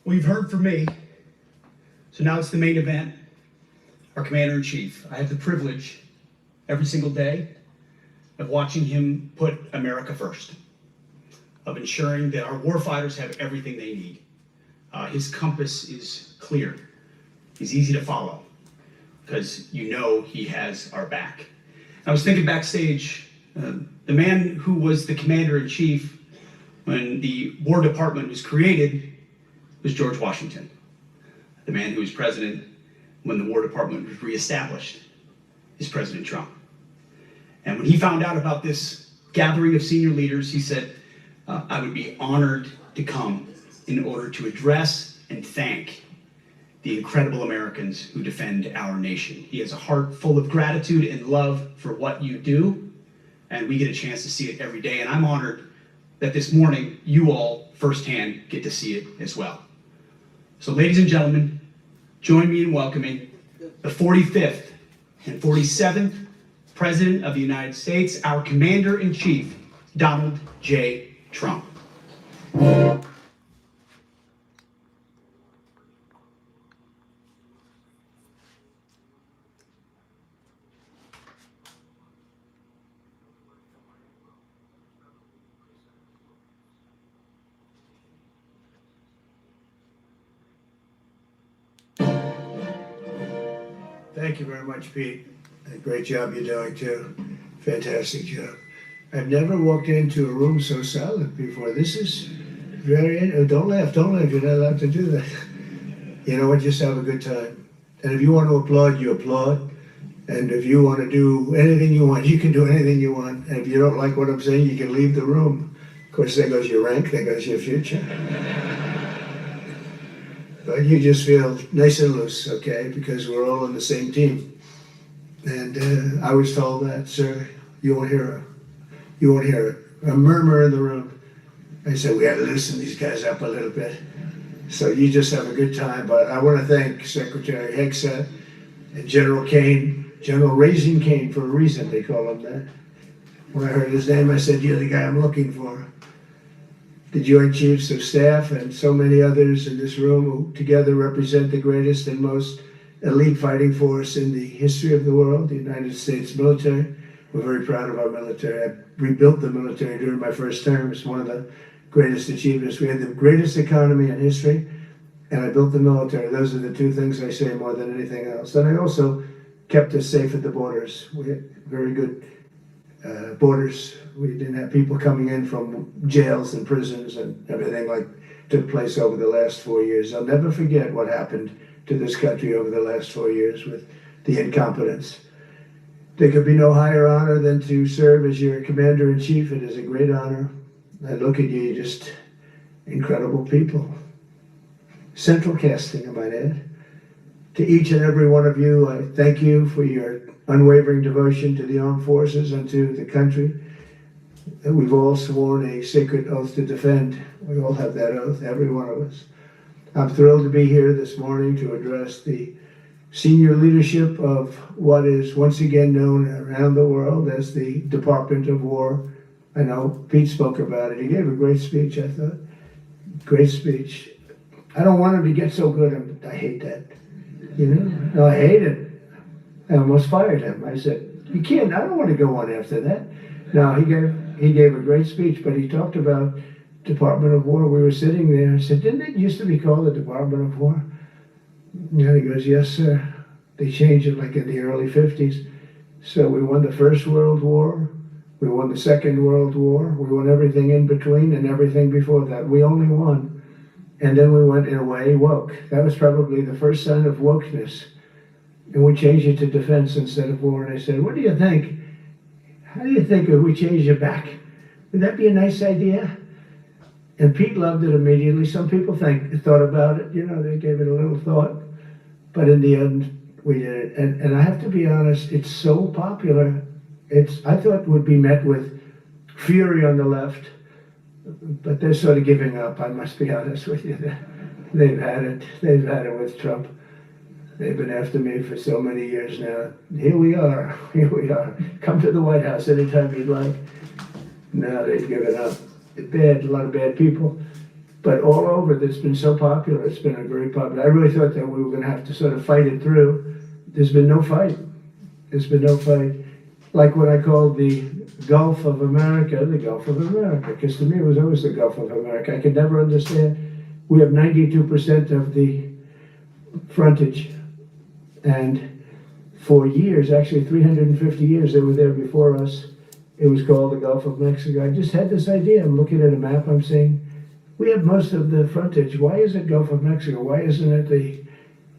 Well, you've heard from me, so now it's the main event, our Commander-in-Chief. I have the privilege every single day of watching him put America first, of ensuring that our warfighters have everything they need. His compass is clear. He's easy to follow because you know he has our back. I was thinking backstage, the man who was the Commander-in-Chief when the War Department was created was George Washington. The man who was president when the War Department was reestablished is President Trump. And when he found out about this gathering of senior leaders, he said, I would be honored to come in order to address and thank the incredible Americans who defend our nation. He has a heart full of gratitude and love for what you do, and we get a chance to see it every day. And I'm honored that this morning you all firsthand get to see it as well. So ladies and gentlemen, join me in welcoming the 45th and 47th President of the United States, our Commander-in-Chief, Donald J. Trump. Thank you very much, Pete. A great job you're doing, too. Fantastic job. I've never walked into a room so silent before. This is very... Oh, don't laugh. You're not allowed to do that. You know what? Just have a good time. And if you want to applaud, you applaud. And if you want to do anything you want, you can do anything you want. And if you don't like what I'm saying, you can leave the room. Of course, there goes your rank. There goes your future. But you just feel nice and loose, okay? Because we're all on the same team. And I was told that, sir, you won't hear a murmur in the room. I said, we got to loosen these guys up a little bit. So you just have a good time. But I want to thank Secretary Hegseth and General Kane, General Raising Kane for a reason, they call him that. When I heard his name, I said, you're the guy I'm looking for. The Joint Chiefs of Staff and so many others in this room who together represent the greatest and most elite fighting force in the history of the world, the United States military. We're very proud of our military. I rebuilt the military during my first term. It's one of the greatest achievements. We had the greatest economy in history, and I built the military. Those are the two things I say more than anything else. And I also kept us safe at the borders. We had very good borders. We didn't have people coming in from jails and prisons and everything like took place over the last 4 years. I'll never forget what happened to this country over the last 4 years with the incompetence. There could be no higher honor than to serve as your Commander-in-Chief. It is a great honor. I look at you, just incredible people. Central casting, I might add. To each and every one of you, I thank you for your unwavering devotion to the armed forces and to the country. And we've all sworn a sacred oath to defend. We all have that oath, every one of us. I'm thrilled to be here this morning to address the senior leadership of what is once again known around the world as the Department of War. I know Pete spoke about it. He gave a great speech, I thought. Great speech. I don't want him to get so good. I hate that. You know? No, I hate it. I almost fired him. I said, you can't, I don't want to go on after that. No, he gave a great speech, but he talked about Department of War. We were sitting there. I said, didn't it used to be called the Department of War? And he goes, yes, sir. They changed it like in the early 50s. So we won the First World War. We won the Second World War. We won everything in between and everything before that. We only won. And then we went, in a way, woke. That was probably the first sign of wokeness. And we changed it to defense instead of war. And I said, what do you think? How do you think if we changed it back? Would that be a nice idea? And Pete loved it immediately. Some people thought about it. You know, they gave it a little thought. But in the end, we did it. And I have to be honest, it's so popular. I thought it would be met with fury on the left. But they're sort of giving up, I must be honest with you. They've had it. They've had it with Trump. They've been after me for so many years now. Here we are. Come to the White House anytime you'd like. Now they've given up. A lot of bad people. But all over, it's been so popular. It's been a very popular. I really thought that we were going to have to sort of fight it through. There's been no fight. There's been no fight. Like what I called the Gulf of America, the Gulf of America, because to me it was always the Gulf of America. I could never understand. We have 92% of the frontage, and for years, actually 350 years, they were there before us. It was called the Gulf of Mexico. I just had this idea. I'm looking at a map. I'm saying, we have most of the frontage. Why is it Gulf of Mexico? Why isn't it the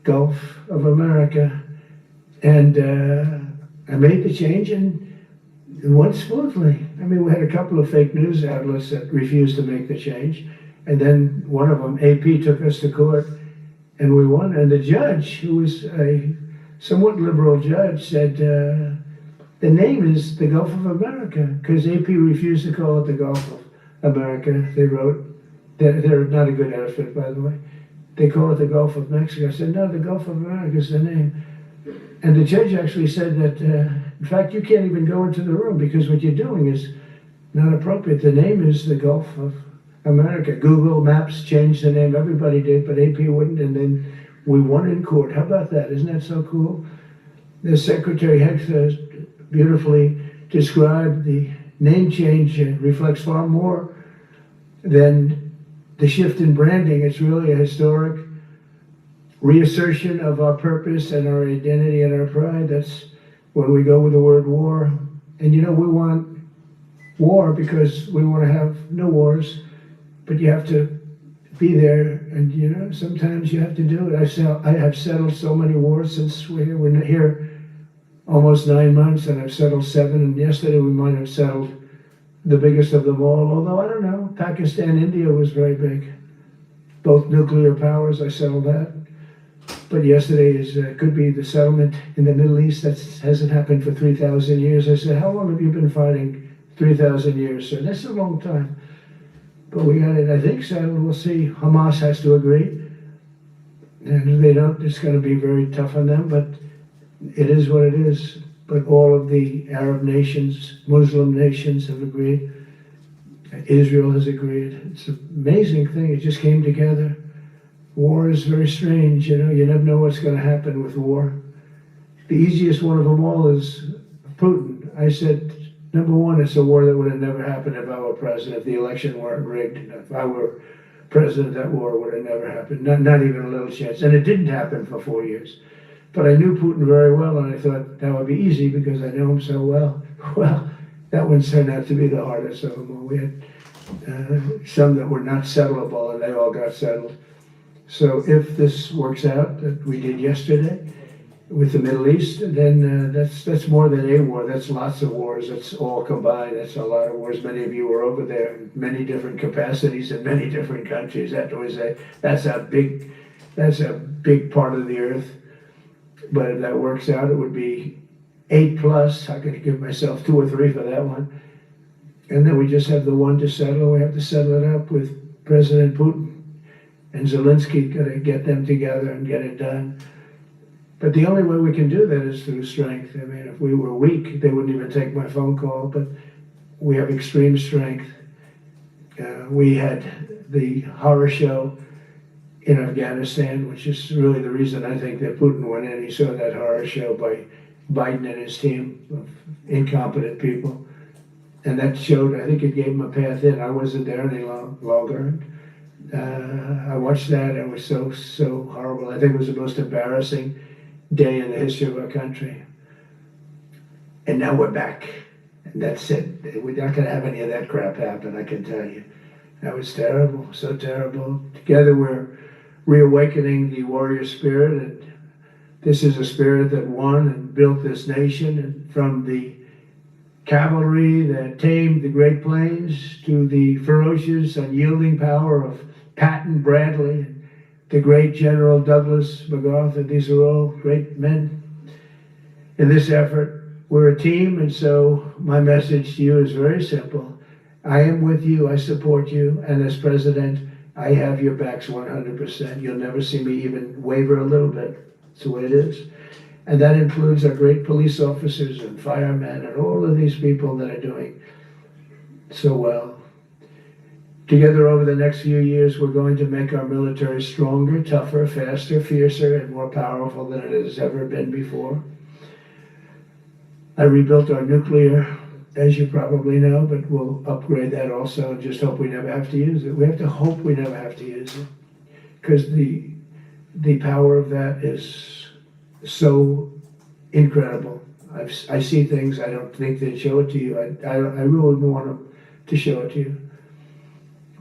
Gulf of America? And I made the change, and it went smoothly. I mean, we had a couple of fake news outlets that refused to make the change. And then one of them, AP, took us to court, and we won. And the judge, who was a somewhat liberal judge, said, the name is the Gulf of America, because AP refused to call it the Gulf of America. They wrote, they're not a good outfit, by the way. They call it the Gulf of Mexico. I said, no, the Gulf of America is the name. And the judge actually said that, in fact, you can't even go into the room because what you're doing is not appropriate. The name is the Gulf of America. Google Maps changed the name. Everybody did, but AP wouldn't. And then we won in court. How about that? Isn't that so cool? The Secretary Hegseth beautifully described the name change reflects far more than the shift in branding. It's really a historic reassertion of our purpose and our identity and our pride. That's when we go with the word war. And you know, we want war because we want to have no wars, but you have to be there, and you know, sometimes you have to do it. I have settled so many wars since we're here almost 9 months, and I've settled 7, and yesterday we might have settled the biggest of them all, although I don't know, Pakistan, India was very big. Both nuclear powers, I settled that. But yesterday could be the settlement in the Middle East. That hasn't happened for 3,000 years. I said, how long have you been fighting? 3,000 years, sir. That's a long time. But we got it, I think, settled. We'll see. Hamas has to agree. And if they don't, it's going to be very tough on them. But it is what it is. But all of the Arab nations, Muslim nations have agreed. Israel has agreed. It's an amazing thing. It just came together. War is very strange, you know. You never know what's going to happen with war. The easiest one of them all is Putin. I said, number one, it's a war that would have never happened if I were president, if the election weren't rigged. If I were president, that war would have never happened. Not even a little chance. And it didn't happen for 4 years. But I knew Putin very well, and I thought that would be easy because I know him so well. Well, that one turned out to be the hardest of them all. We had some that were not settlable, and they all got settled. So if this works out, that we did yesterday with the Middle East, then that's more than a war. That's lots of wars. That's all combined. That's a lot of wars. Many of you were over there in many different capacities in many different countries. That's a big part of the earth. But if that works out, it would be 8+. I'm going to give myself 2 or 3 for that one. And then we just have the one to settle. We have to settle it up with President Putin. And Zelensky got to get them together and get it done. But the only way we can do that is through strength. I mean, if we were weak, they wouldn't even take my phone call, but we have extreme strength. We had the horror show in Afghanistan, which is really the reason I think that Putin went in. He saw that horror show by Biden and his team of incompetent people. And that showed, I think it gave him a path in. I wasn't there any longer. I watched that, and it was so horrible. I think it was the most embarrassing day in the history of our country. And now we're back, and that's it. We're not going to have any of that crap happen, I can tell you. That was terrible, so terrible. Together we're reawakening the warrior spirit, and this is a spirit that won and built this nation, and from the cavalry that tamed the Great Plains to the ferocious, unyielding power of Patton Bradley, and the great General Douglas MacArthur. These are all great men. In this effort, we're a team, and so my message to you is very simple. I am with you, I support you, and as president, I have your backs 100%. You'll never see me even waver a little bit. It's the way it is. And that includes our great police officers and firemen and all of these people that are doing so well. Together over the next few years, we're going to make our military stronger, tougher, faster, fiercer, and more powerful than it has ever been before. I rebuilt our nuclear, as you probably know, but we'll upgrade that also and just hope we never have to use it. We have to hope we never have to use it, because the power of that is so incredible. I see things I don't think they'd show it to you. I really wouldn't want them to show it to you.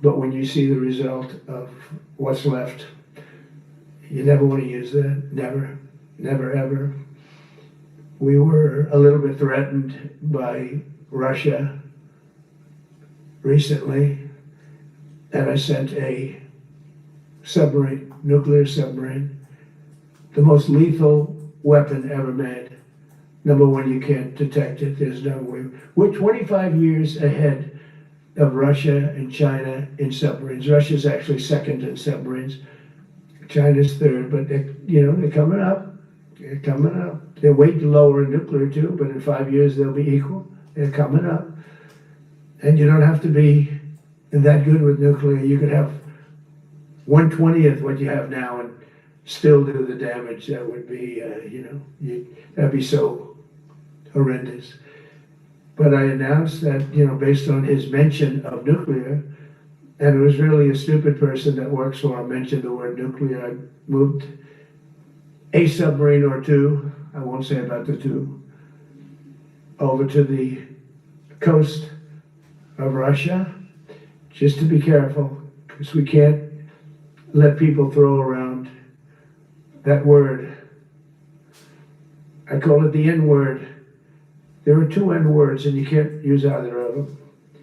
But when you see the result of what's left, you never want to use that. Never, never, ever. We were a little bit threatened by Russia recently, and I sent a submarine, nuclear submarine, the most lethal weapon ever made. Number one, you can't detect it. There's no way. We're 25 years ahead of Russia and China in submarines. Russia's actually second in submarines. China's third, but they're coming up. They're coming up. They're way lower in nuclear too, but in 5 years they'll be equal. They're coming up. And you don't have to be that good with nuclear. You could have 1/20th what you have now and still do the damage. That would be, that'd be so horrendous. But I announced that, based on his mention of nuclear, and it was really a stupid person that works for him mentioned the word nuclear, I moved a submarine or two, I won't say about the two, over to the coast of Russia, just to be careful, because we can't let people throw around that word. I call it the N-word. There are two N-words, and you can't use either of them.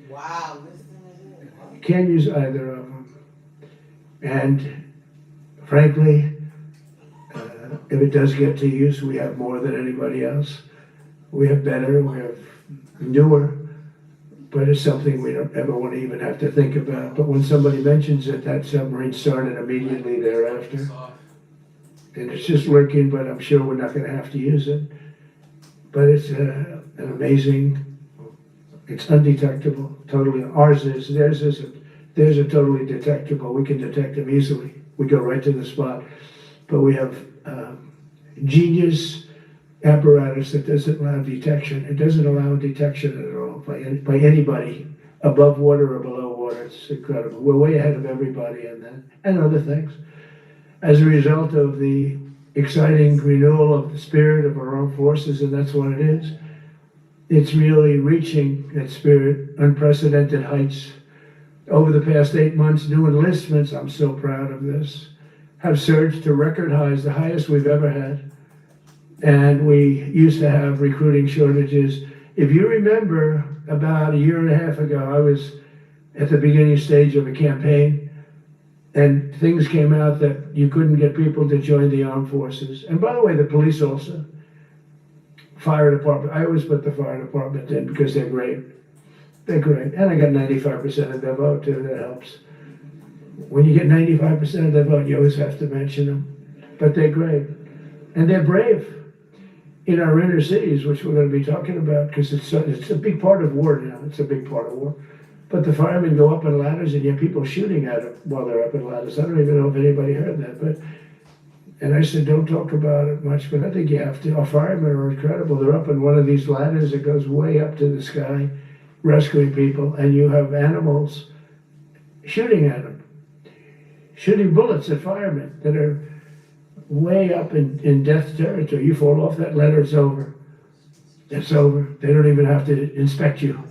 Wow, listen to this. You can't use either of them. And frankly, if it does get to use, we have more than anybody else. We have better, we have newer, but it's something we don't ever want to even have to think about. But when somebody mentions it, that submarine started immediately thereafter. And it's just lurking, but I'm sure we're not going to have to use it. But it's an amazing, it's undetectable, totally. Ours is, theirs isn't. Theirs are totally detectable. We can detect them easily. We go right to the spot. But we have genius apparatus that doesn't allow detection. It doesn't allow detection at all by anybody above water or below water. It's incredible. We're way ahead of everybody in that and other things. As a result of the exciting renewal of the spirit of our armed forces, and that's what it is. It's really reaching that spirit, unprecedented heights. Over the past 8 months, new enlistments, I'm so proud of this, have surged to record highs, the highest we've ever had. And we used to have recruiting shortages. If you remember, about a year and a half ago, I was at the beginning stage of a campaign, and things came out that you couldn't get people to join the armed forces. And by the way, the police also. Fire department, I always put the fire department in because they're great. They're great. And I got 95% of their vote too, that helps. When you get 95% of their vote, you always have to mention them. But they're great. And they're brave in our inner cities, which we're going to be talking about, because it's a big part of war now. It's a big part of war. But the firemen go up in ladders and you have people shooting at them while they're up in ladders. I don't even know if anybody heard that. And I said, don't talk about it much, but I think you have to. Our firemen are incredible. They're up in one of these ladders that goes way up to the sky, rescuing people, and you have animals shooting at them, shooting bullets at firemen that are way up in death territory. You fall off that ladder, it's over. It's over. They don't even have to inspect you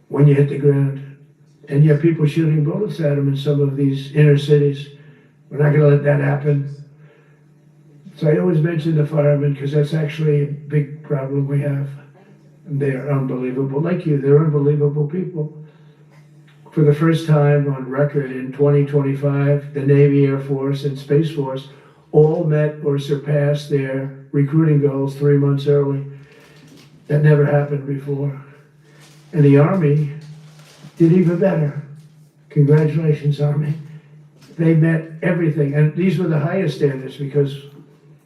when you hit the ground. And you have people shooting bullets at them in some of these inner cities. We're not going to let that happen. So I always mention the firemen because that's actually a big problem we have. And they are unbelievable. Like you, they're unbelievable people. For the first time on record in 2025, the Navy, Air Force, and Space Force all met or surpassed their recruiting goals 3 months early. That never happened before. And the Army did even better. Congratulations, Army. They met everything. And these were the highest standards because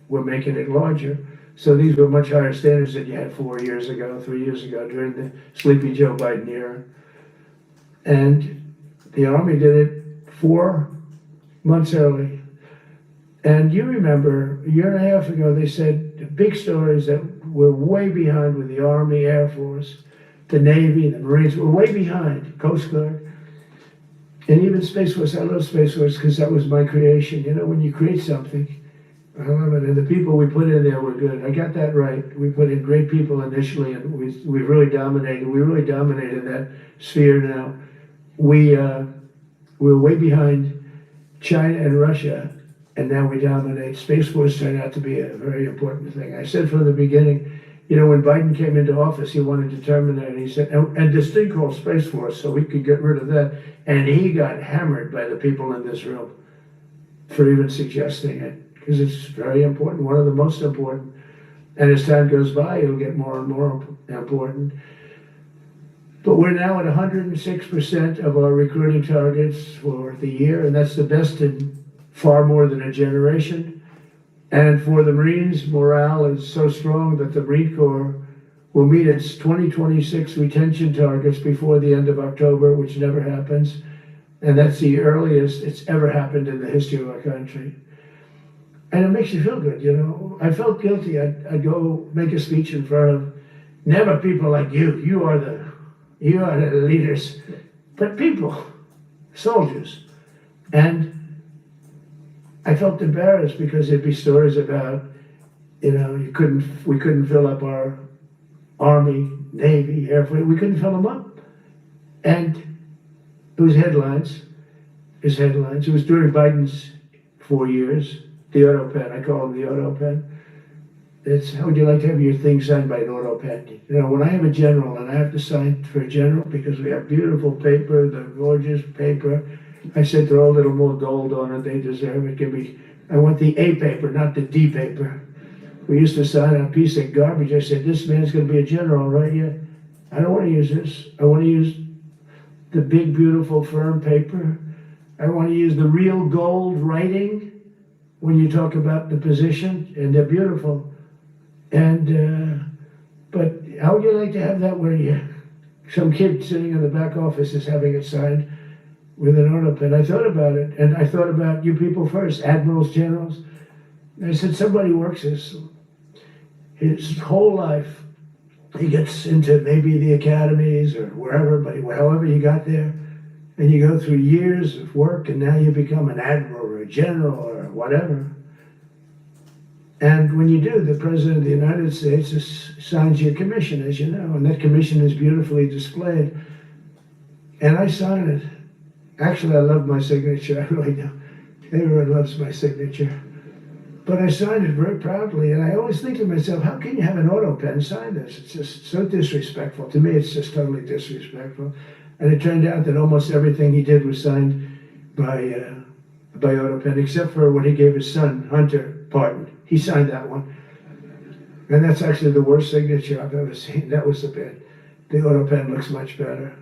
we're making it larger. So these were much higher standards than you had 4 years ago, 3 years ago, during the Sleepy Joe Biden era. And The Army did it 4 months early. And you remember, a year and a half ago, they said the big stories that we're way behind with the Army, Air Force, the Navy, the Marines, we're way behind, Coast Guard. And even Space Force, I love Space Force because that was my creation. You know, when you create something, I love it. And the people we put in there were good. I got that right. We put in great people initially, and we really dominated. We really dominated that sphere now. We're way behind China and Russia, and now we dominate. Space Force turned out to be a very important thing. I said from the beginning, you know, when Biden came into office, he wanted to terminate it. He said, and this thing called Space Force, so we could get rid of that. And he got hammered by the people in this room for even suggesting it, because it's very important, one of the most important. And as time goes by, it'll get more and more important. But we're now at 106% of our recruiting targets for the year, and that's the best in far more than a generation. And for the Marines, morale is so strong that the Marine Corps will meet its 2026 retention targets before the end of October, which never happens. And that's the earliest it's ever happened in the history of our country. And it makes you feel good, you know. I felt guilty. I'd go make a speech in front of never people like you. You are the leaders, but people, soldiers. And I felt embarrassed because there'd be stories about, you know, we couldn't fill up our Army, Navy, Air Force, we couldn't fill them up. And it was headlines. It was during Biden's 4 years, the auto pen, I call them the auto pen. It's, how would you like to have your thing signed by an auto pen? You know, when I have a general and I have to sign for a general because we have beautiful paper, the gorgeous paper, I said throw a little more gold on it, they deserve it. I want the A paper, not the D paper. We used to sign on a piece of garbage. I said, this man's gonna be a general, right? Yeah. I don't wanna use this. I wanna use the big, beautiful, firm paper. I wanna use the real gold writing when you talk about the position, and they're beautiful. And, but how would you like to have that where some kid sitting in the back office is having it signed with an auto pen? I thought about it, and I thought about you people first, admirals, generals. And I said, somebody works his whole life. He gets into maybe the academies or wherever, but however you got there, and you go through years of work, and now you become an admiral or a general or whatever. And when you do, the President of the United States signs your commission, as you know, and that commission is beautifully displayed. And I sign it. Actually, I love my signature, I really do. Everyone loves my signature. But I signed it very proudly, and I always think to myself, how can you have an auto pen sign this? It's just so disrespectful. To me, it's just totally disrespectful. And it turned out that almost everything he did was signed by auto pen, except for what he gave his son, Hunter, pardon. He signed that one. And that's actually the worst signature I've ever seen. That was the bit. The auto pen looks much better.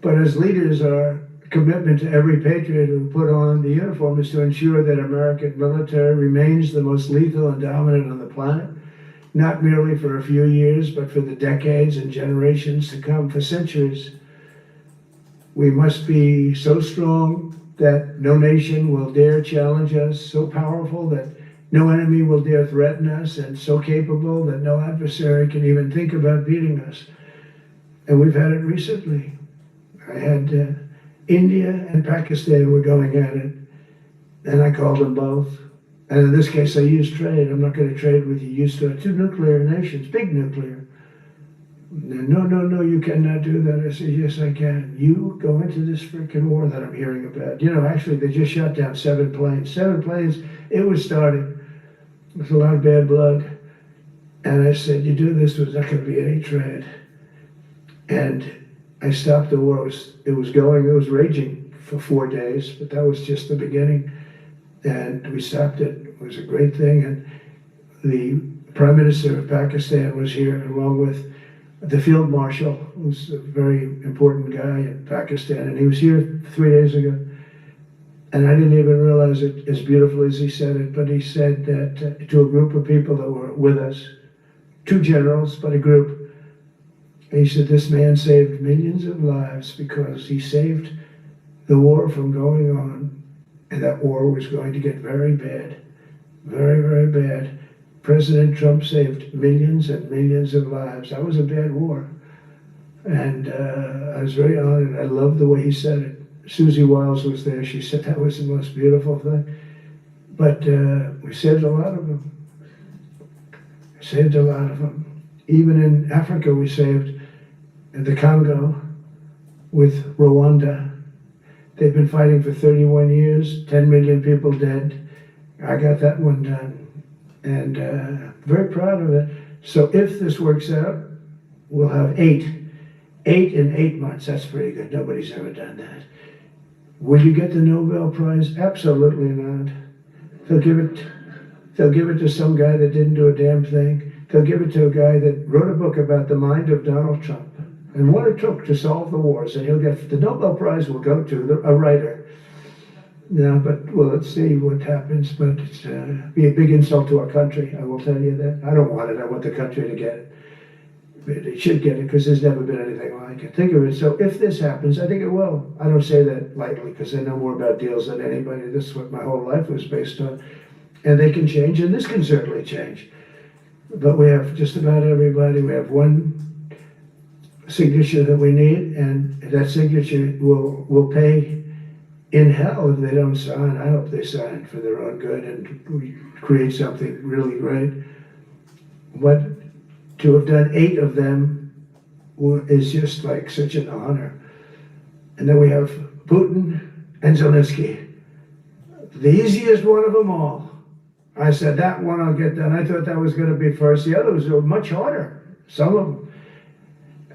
But as leaders, our commitment to every patriot who put on the uniform is to ensure that American military remains the most lethal and dominant on the planet, not merely for a few years, but for the decades and generations to come, for centuries. We must be so strong that no nation will dare challenge us, so powerful that no enemy will dare threaten us, and so capable that no adversary can even think about beating us. And we've had it recently. I had India and Pakistan were going at it, and I called them both. And in this case, I used trade. I'm not going to trade with you. Used to two nuclear nations, big nuclear. No, you cannot do that. I said, yes, I can. You go into this freaking war that I'm hearing about. You know, actually, they just shot down 7 planes. 7 planes, it was starting. There's a lot of bad blood. And I said, you do this, there's not going to be any trade. And I stopped the war. It was raging for 4 days, but that was just the beginning. And we stopped it. It was a great thing. And the Prime Minister of Pakistan was here, along with the Field Marshal, who's a very important guy in Pakistan. And he was here 3 days ago. And I didn't even realize it as beautiful as he said it, but he said that to a group of people that were with us, 2 generals, but a group. And he said, this man saved millions of lives because he saved the war from going on, and that war was going to get very bad, very, very bad. President Trump saved millions and millions of lives. That was a bad war. And I was very honored. I loved the way he said it. Susie Wiles was there. She said that was the most beautiful thing. But we saved a lot of them. Saved a lot of them. Even in Africa, we saved the Congo with Rwanda. They've been fighting for 31 years, 10 million people dead. I got that one done. And very proud of it. So if this works out, we'll have 8 in 8 months. That's pretty good. Nobody's ever done that. Will you get the Nobel Prize? Absolutely not. They'll give it to some guy that didn't do a damn thing. They'll give it to a guy that wrote a book about the mind of Donald Trump and what it took to solve the wars. And he'll get the Nobel Prize will go to a writer. No, but well, let's see what happens. But it's be a big insult to our country. I will tell you that. I don't want it. I want the country to get it. But it should get it because there's never been anything like it. Think of it. So if this happens, I think it will. I don't say that lightly because I know more about deals than anybody. This is what my whole life was based on. And they can change, and this can certainly change. But we have just about everybody. We have one signature that we need, and that signature will pay in hell if they don't sign. I hope they sign for their own good and we create something really great. But to have done 8 of them is just like such an honor. And then we have Putin and Zelensky. The easiest one of them all. I said, that one I'll get done. I thought that was going to be first. The others were much harder, some of them.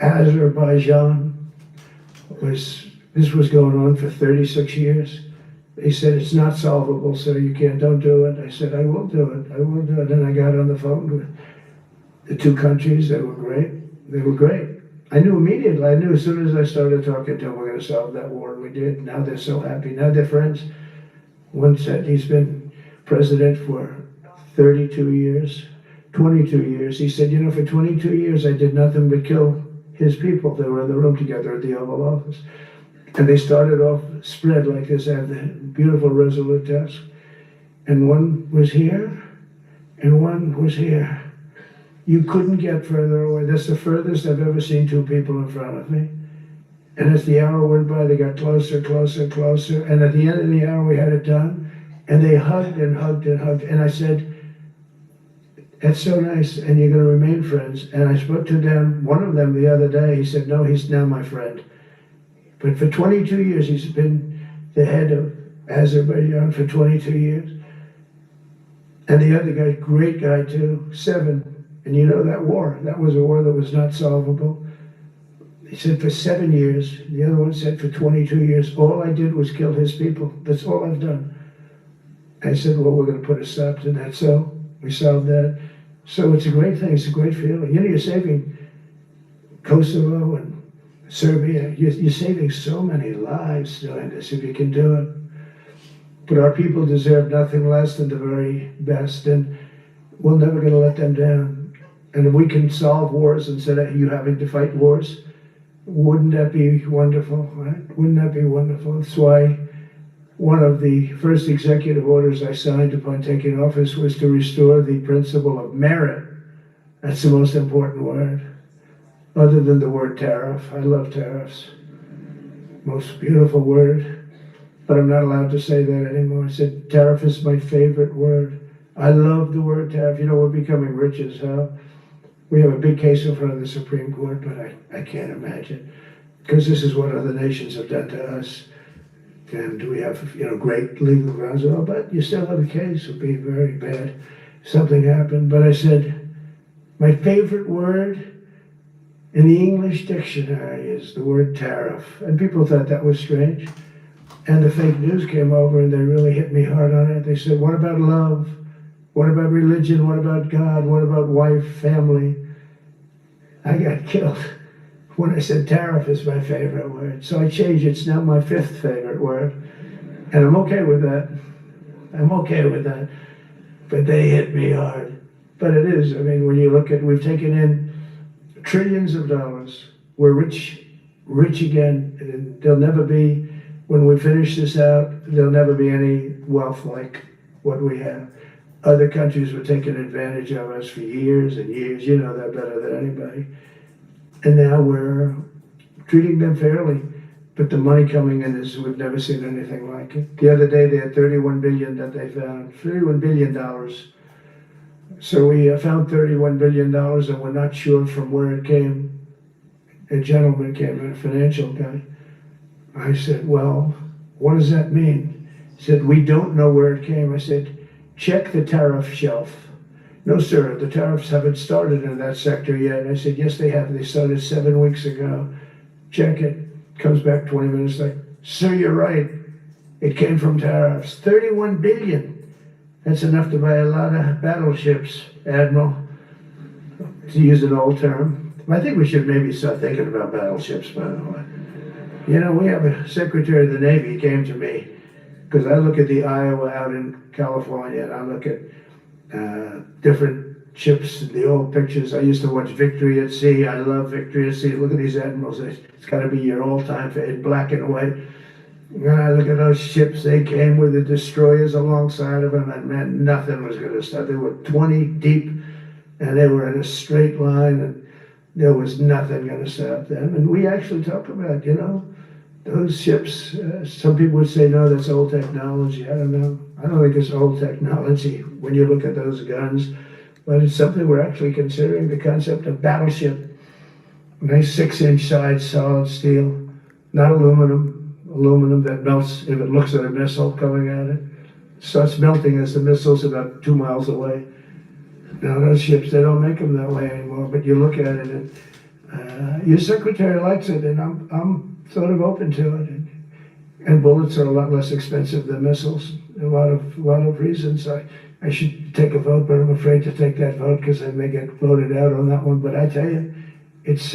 Azerbaijan this was going on for 36 years. They said, it's not solvable, so don't do it. I said, I will do it. And I got on the phone with the 2 countries. They were great. I knew immediately. I knew as soon as I started talking to them, we're going to solve that war, and we did. Now they're so happy. Now they're friends. One said he's been president for 32 years, 22 years. He said, for 22 years, I did nothing but kill his people. They were in the room together at the Oval Office. And they started off spread like this. I have the beautiful Resolute desk. And one was here, and one was here. You couldn't get further away. That's the furthest I've ever seen 2 people in front of me. And as the hour went by, they got closer, closer, closer. And at the end of the hour, we had it done. And they hugged and hugged and hugged. And I said, that's so nice, and you're going to remain friends. And I spoke to them, one of them the other day. He said, no, he's now my friend. But for 22 years, he's been the head of Azerbaijan for 22 years. And the other guy, great guy too, 7. And that war, that was a war that was not solvable. He said for 7 years. The other one said for 22 years. All I did was kill his people. That's all I've done. I said, well, we're going to put a stop to that. So we solved that. So it's a great thing. It's a great feeling. You're saving Kosovo and Serbia. You're saving so many lives doing this if you can do it. But our people deserve nothing less than the very best, and we're never going to let them down. And if we can solve wars instead of you having to fight wars, wouldn't that be wonderful, right? Wouldn't that be wonderful? That's why one of the first executive orders I signed upon taking office was to restore the principle of merit. That's the most important word, other than the word tariff. I love tariffs. Most beautiful word, but I'm not allowed to say that anymore. I said tariff is my favorite word. I love the word tariff. We're becoming rich as hell. We have a big case in front of the Supreme Court, but I can't imagine, because this is what other nations have done to us. And we have, great legal grounds, but you still have a case. It would be very bad if something happened. But I said, my favorite word in the English dictionary is the word tariff. And people thought that was strange. And the fake news came over and they really hit me hard on it. They said, what about love? What about religion? What about God? What about wife, family? I got killed when I said tariff is my favorite word. So I changed it. It's now my 5th favorite word. And I'm okay with that. I'm okay with that. But they hit me hard. But it is. When you look at, we've taken in trillions of dollars. We're rich again. And there'll never be when we finish this out, there'll never be any wealth like what we have. Other countries were taking advantage of us for years and years. You know that better than anybody. And now we're treating them fairly. But the money coming in is, we've never seen anything like it. The other day they had 31 billion that they found, $31 billion. So we found $31 billion and we're not sure from where it came. A gentleman came, a financial guy. I said, well, what does that mean? He said, we don't know where it came. I said, check the tariff shelf. No, sir, the tariffs haven't started in that sector yet. I said, yes, they have. They started 7 weeks ago. Check it. Comes back 20 minutes later. Sir, you're right. It came from tariffs. 31 billion. That's enough to buy a lot of battleships, Admiral, to use an old term. I think we should maybe start thinking about battleships, by the way. You know, we have a Secretary of the Navy came to me, because I look at the Iowa out in California, and I look at different ships, the old pictures. I used to watch Victory at Sea. I love Victory at Sea. Look at these admirals. It's got to be your all-time favorite, black and white. And I look at those ships. They came with the destroyers alongside of them, and man, nothing was going to stop. They were 20 deep, and they were in a straight line, and there was nothing going to stop them. And we actually talk about, you know, those ships. Some people would say, no, that's old technology. I don't know. I don't think it's old technology when you look at those guns. But it's something we're actually considering, the concept of battleship. Nice 6-inch sides, solid steel, not aluminum. Aluminum that melts if it looks at a missile coming at it. Starts melting as the missile's about 2 miles away. Now those ships, they don't make them that way anymore, but you look at it and your secretary likes it, and I'm sort of open to it. And bullets are a lot less expensive than missiles. A lot of reasons. I should take a vote, but I'm afraid to take that vote because I may get voted out on that one. But I tell you, it's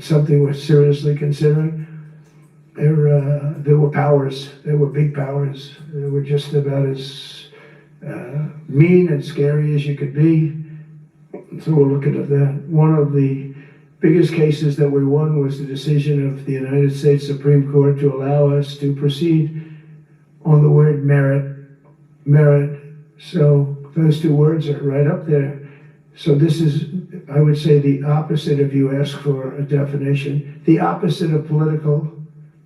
something we're seriously considering. There were powers. There were big powers. They were just about as mean and scary as you could be. So we're looking at that. One of the biggest cases that we won was the decision of the United States Supreme Court to allow us to proceed on the word merit. So those two words are right up there. So this is, I would say, the opposite of you ask for a definition, the opposite of political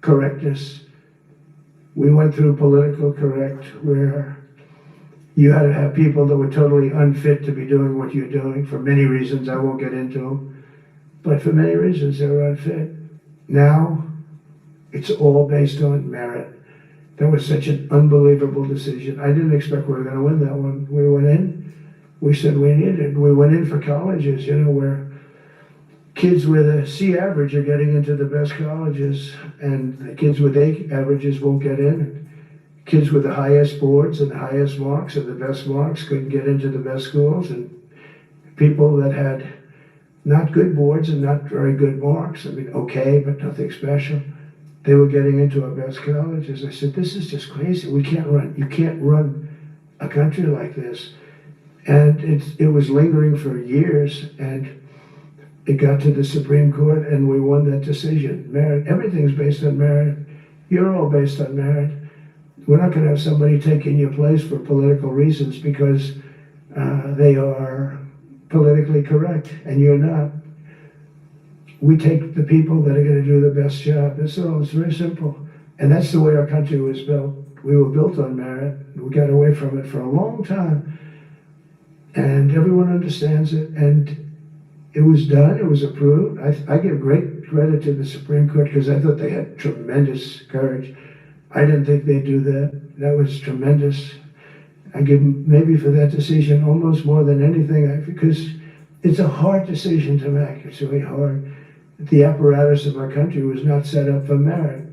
correctness. We went through political correct, where you had to have people that were totally unfit to be doing what you're doing for many reasons. I won't get into them, but for many reasons they were unfit. Now it's all based on merit. That was such an unbelievable decision. I didn't expect we were going to win that one. We went in, we said we needed. We went in for colleges, you know, where kids with a C average are getting into the best colleges, and the kids with A averages won't get in. Kids with the highest boards and the highest marks and the best marks couldn't get into the best schools, and people that had not good boards and not very good marks, I mean, okay, but nothing special, they were getting into our best colleges. I said, this is just crazy. You can't run a country like this. And it was lingering for years, and it got to the Supreme Court, and we won that decision. Merit, everything's based on merit. You're all based on merit. We're not going to have somebody taking your place for political reasons because they are politically correct, and you're not. We take the people that are going to do the best job. That's all. It's very simple. And that's the way our country was built. We were built on merit. We got away from it for a long time. And everyone understands it. And it was done. It was approved. I give great credit to the Supreme Court because I thought they had tremendous courage. I didn't think they'd do that. That was tremendous. I give them maybe for that decision almost more than anything, because it's a hard decision to make. It's really hard. The apparatus of our country was not set up for merit.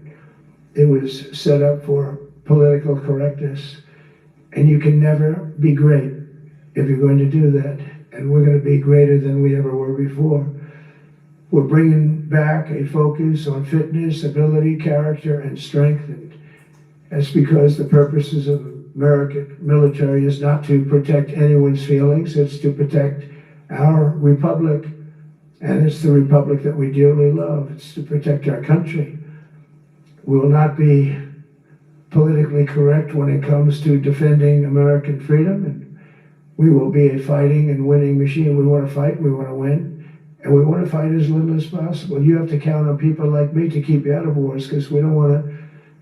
It was set up for political correctness. And you can never be great if you're going to do that. And we're going to be greater than we ever were before. We're bringing back a focus on fitness, ability, character, and strength. And that's because the purposes of American military is not to protect anyone's feelings. It's to protect our republic. And it's the republic that we dearly love. It's to protect our country. We will not be politically correct when it comes to defending American freedom, and we will be a fighting and winning machine. We want to fight, we want to win, and we want to fight as little as possible. You have to count on people like me to keep you out of wars, because we don't want to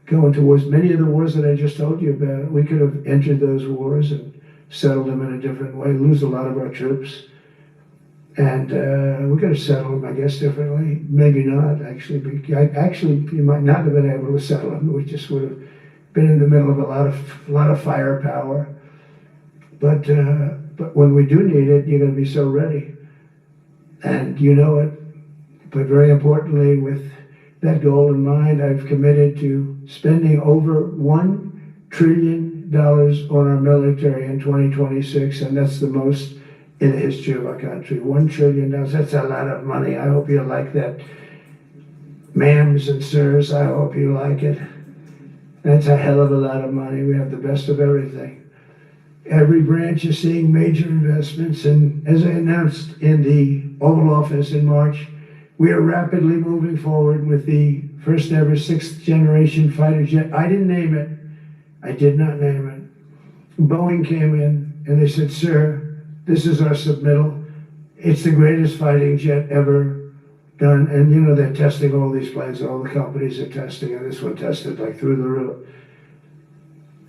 go into wars. Many of the wars that I just told you about, we could have entered those wars and settled them in a different way, lose a lot of our troops. And we could have settled them, I guess, differently. Maybe not, actually. You might not have been able to settle them. We just would have been in the middle of a lot of firepower. But when we do need it, you're going to be so ready. And you know it. But very importantly, with that goal in mind, I've committed to spending over $1 trillion on our military in 2026, and that's the most in the history of our country. $1 trillion, that's a lot of money. I hope you like that. Ma'ams and sirs, I hope you like it. That's a hell of a lot of money. We have the best of everything. Every branch is seeing major investments, and as I announced in the Oval Office in March, we are rapidly moving forward with the first ever 6th generation fighter jet. I didn't name it. I did not name it. Boeing came in and they said, "Sir, this is our submittal. It's the greatest fighting jet ever done." And you know, they're testing all these planes, all the companies are testing, and this one tested like through the roof.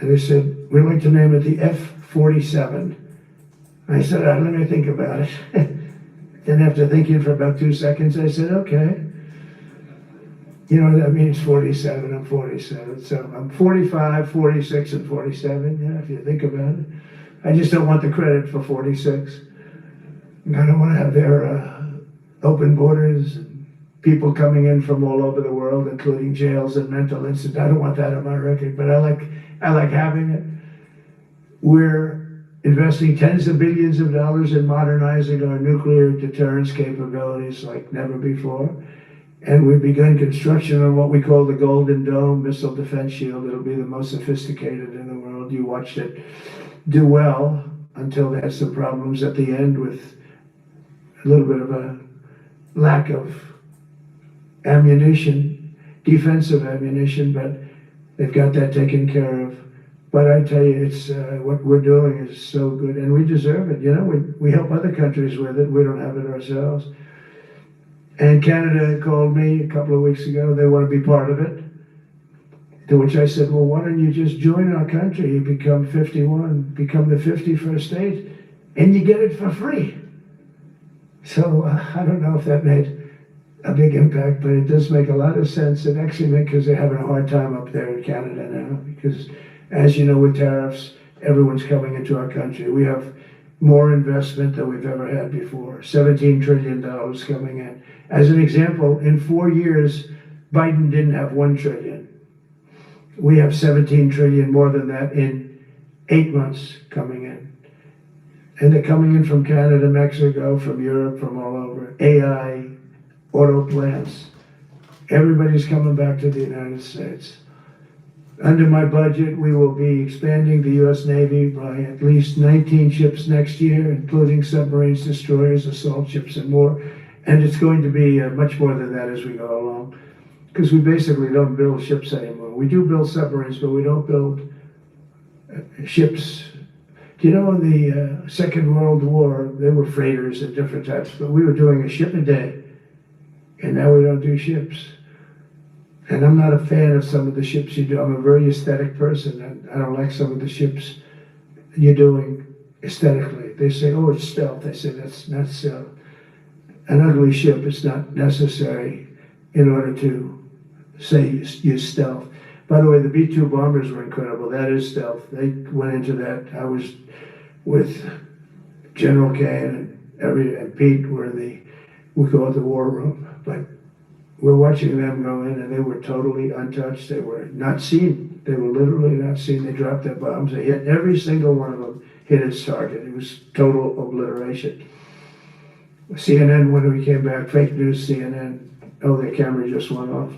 And they said, "We'd like to name it the F-47. I said, "Let me think about it." Then after thinking for about 2 seconds, I said, "Okay." You know, that means 47, I'm 47. So I'm 45, 46, and 47, yeah, if you think about it. I just don't want the credit for 46. I don't want to have their open borders and people coming in from all over the world, including jails and mental institutes. I don't want that on my record, but I like having it. We're investing tens of billions of dollars in modernizing our nuclear deterrence capabilities like never before. And we've begun construction on what we call the Golden Dome missile defense shield. It'll be the most sophisticated in the world. You watched it do well until they had some problems at the end with a little bit of a lack of ammunition, defensive ammunition, but they've got that taken care of. But I tell you, it's what we're doing is so good, and we deserve it. You know, we help other countries with it. We don't have it ourselves. And Canada called me a couple of weeks ago. They want to be part of it. To which I said, "Well, why don't you just join our country? You become 51, become the 51st state, and you get it for free." So I don't know if that made a big impact, but it does make a lot of sense. And actually, because they're having a hard time up there in Canada now, because as you know, with tariffs, everyone's coming into our country. We have more investment than we've ever had before. $17 trillion coming in. As an example, in 4 years, Biden didn't have $1 trillion. We have 17 trillion more than that in 8 months coming in. And they're coming in from Canada, Mexico, from Europe, from all over. AI, auto plants. Everybody's coming back to the United States. Under my budget, we will be expanding the U.S. Navy by at least 19 ships next year, including submarines, destroyers, assault ships, and more. And it's going to be much more than that as we go along, because we basically don't build ships anymore. We do build submarines, but we don't build ships. Do you know, in the Second World War, there were freighters and different types, but we were doing a ship a day, and now we don't do ships. And I'm not a fan of some of the ships you do. I'm a very aesthetic person, and I don't like some of the ships you're doing aesthetically. They say, "Oh, it's stealth." I say, "That's not stealth. An ugly ship is not necessary in order to say use stealth." By the way, the B-2 bombers were incredible. That is stealth. They went into that. I was with General Kane and Pete we call it the war room, but we're watching them go in, and they were totally untouched. They were not seen. They were literally not seen. They dropped their bombs. They hit every single one of them, hit its target. It was total obliteration. CNN, when we came back, fake news CNN, oh, their camera just went off.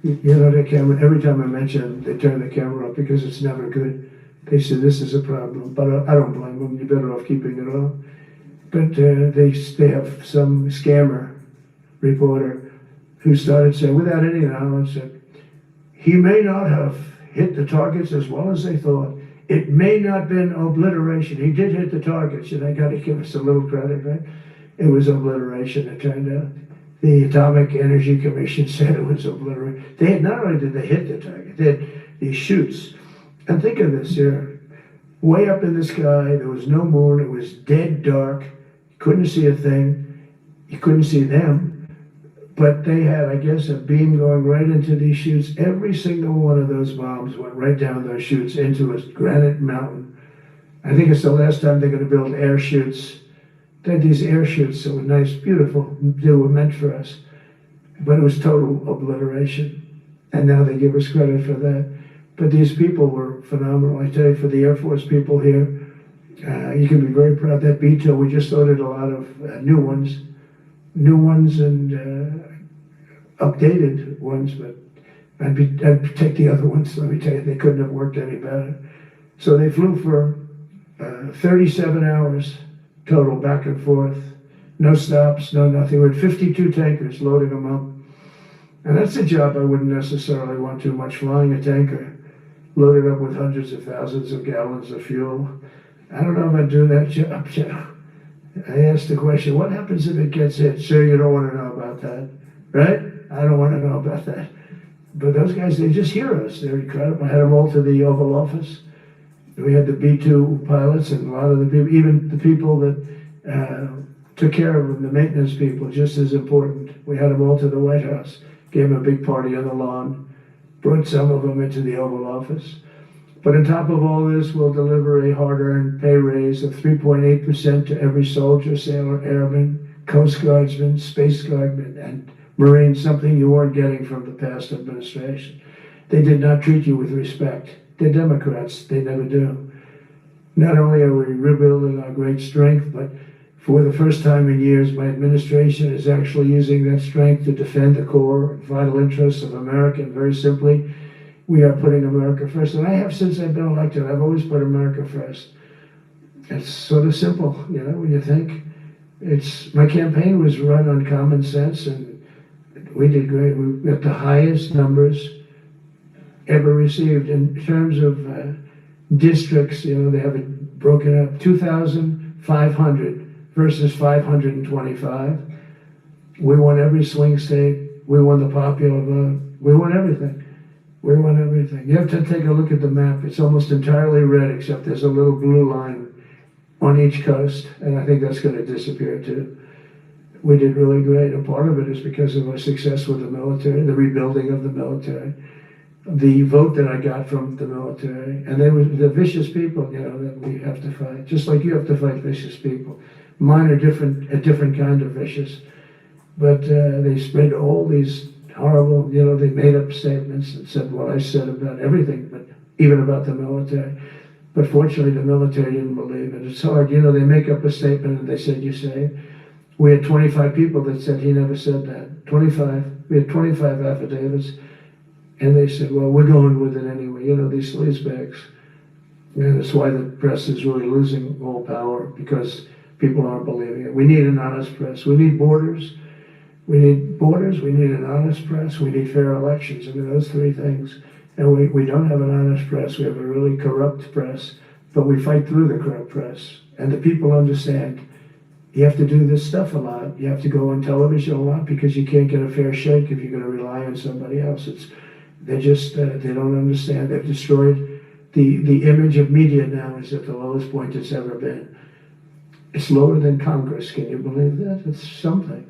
You know, their camera, every time I mention them, they turn the camera off because it's never good. They said, "This is a problem," but I don't blame them. You're better off keeping it off. But they have some scammer reporter who started saying, without any knowledge, that He may not have hit the targets as well as they thought. It may not have been obliteration. He did hit the targets, and I got to give us a little credit, right? It was obliteration, it turned out. The Atomic Energy Commission said it was obliteration. They had, not only did they hit the target, they had these chutes. And think of this here. Way up in the sky, there was no moon, it was dead dark. You couldn't see a thing. You couldn't see them. But they had, I guess, a beam going right into these chutes. Every single one of those bombs went right down those chutes into a granite mountain. I think it's the last time they're going to build air chutes. They had these air chutes that were nice, beautiful. They were meant for us. But it was total obliteration. And now they give us credit for that. But these people were phenomenal. I tell you, for the Air Force people here, you can be very proud. That B-2, we just ordered a lot of new ones and updated ones, but I'd take the other ones. Let me tell you, they couldn't have worked any better. So they flew for 37 hours total, back and forth, no stops, no nothing. We had 52 tankers loading them up, and that's a job I wouldn't necessarily want too much, flying a tanker loaded up with hundreds of thousands of gallons of fuel. I don't know if I'd do that job, Joe. I asked the question, what happens if it gets hit? Sir, you don't want to know about that, right? I don't want to know about that. But those guys, they just hear us. They're incredible. I had them all to the Oval Office. We had the B-2 pilots and a lot of the people, even the people that took care of them, the maintenance people, just as important. We had them all to the White House, gave them a big party on the lawn, brought some of them into the Oval Office. But on top of all this, we'll deliver a hard-earned pay raise of 3.8% to every soldier, sailor, airman, Coast Guardsman, Space Guardman, and Marine, something you weren't getting from the past administration. They did not treat you with respect. They're Democrats, they never do. Not only are we rebuilding our great strength, but for the first time in years, my administration is actually using that strength to defend the core and vital interests of America. And very simply, we are putting America first. And I have since I've been elected, I've always put America first. It's sort of simple, when you think. My campaign was run on common sense, and we did great. We got the highest numbers ever received in terms of districts. They have it broken up, 2,500 versus 525. We won every swing state. We won the popular vote. We won everything. We won everything. You have to take a look at the map. It's almost entirely red, except there's a little blue line on each coast, and I think that's going to disappear too. We did really great, and part of it is because of our success with the military, the rebuilding of the military, the vote that I got from the military, and they were the vicious people, that we have to fight, just like you have to fight vicious people. Mine are different, a different kind of vicious, but they spread all these horrible, they made up statements and said what I said about everything, but even about the military. But fortunately, the military didn't believe it. It's hard, they make up a statement and they said, you say it. We had 25 people that said he never said that. 25. We had 25 affidavits. And they said, well, we're going with it anyway. These sleazebags. And that's why the press is really losing all power, because people aren't believing it. We need an honest press. We need borders. We need borders. We need an honest press. We need fair elections. Those three things. And we don't have an honest press. We have a really corrupt press. But we fight through the corrupt press. And the people understand. You have to do this stuff a lot. You have to go on television a lot, because you can't get a fair shake if you're going to rely on somebody else. They don't understand. They've destroyed the image of media now is at the lowest point it's ever been. It's lower than Congress. Can you believe that? It's something.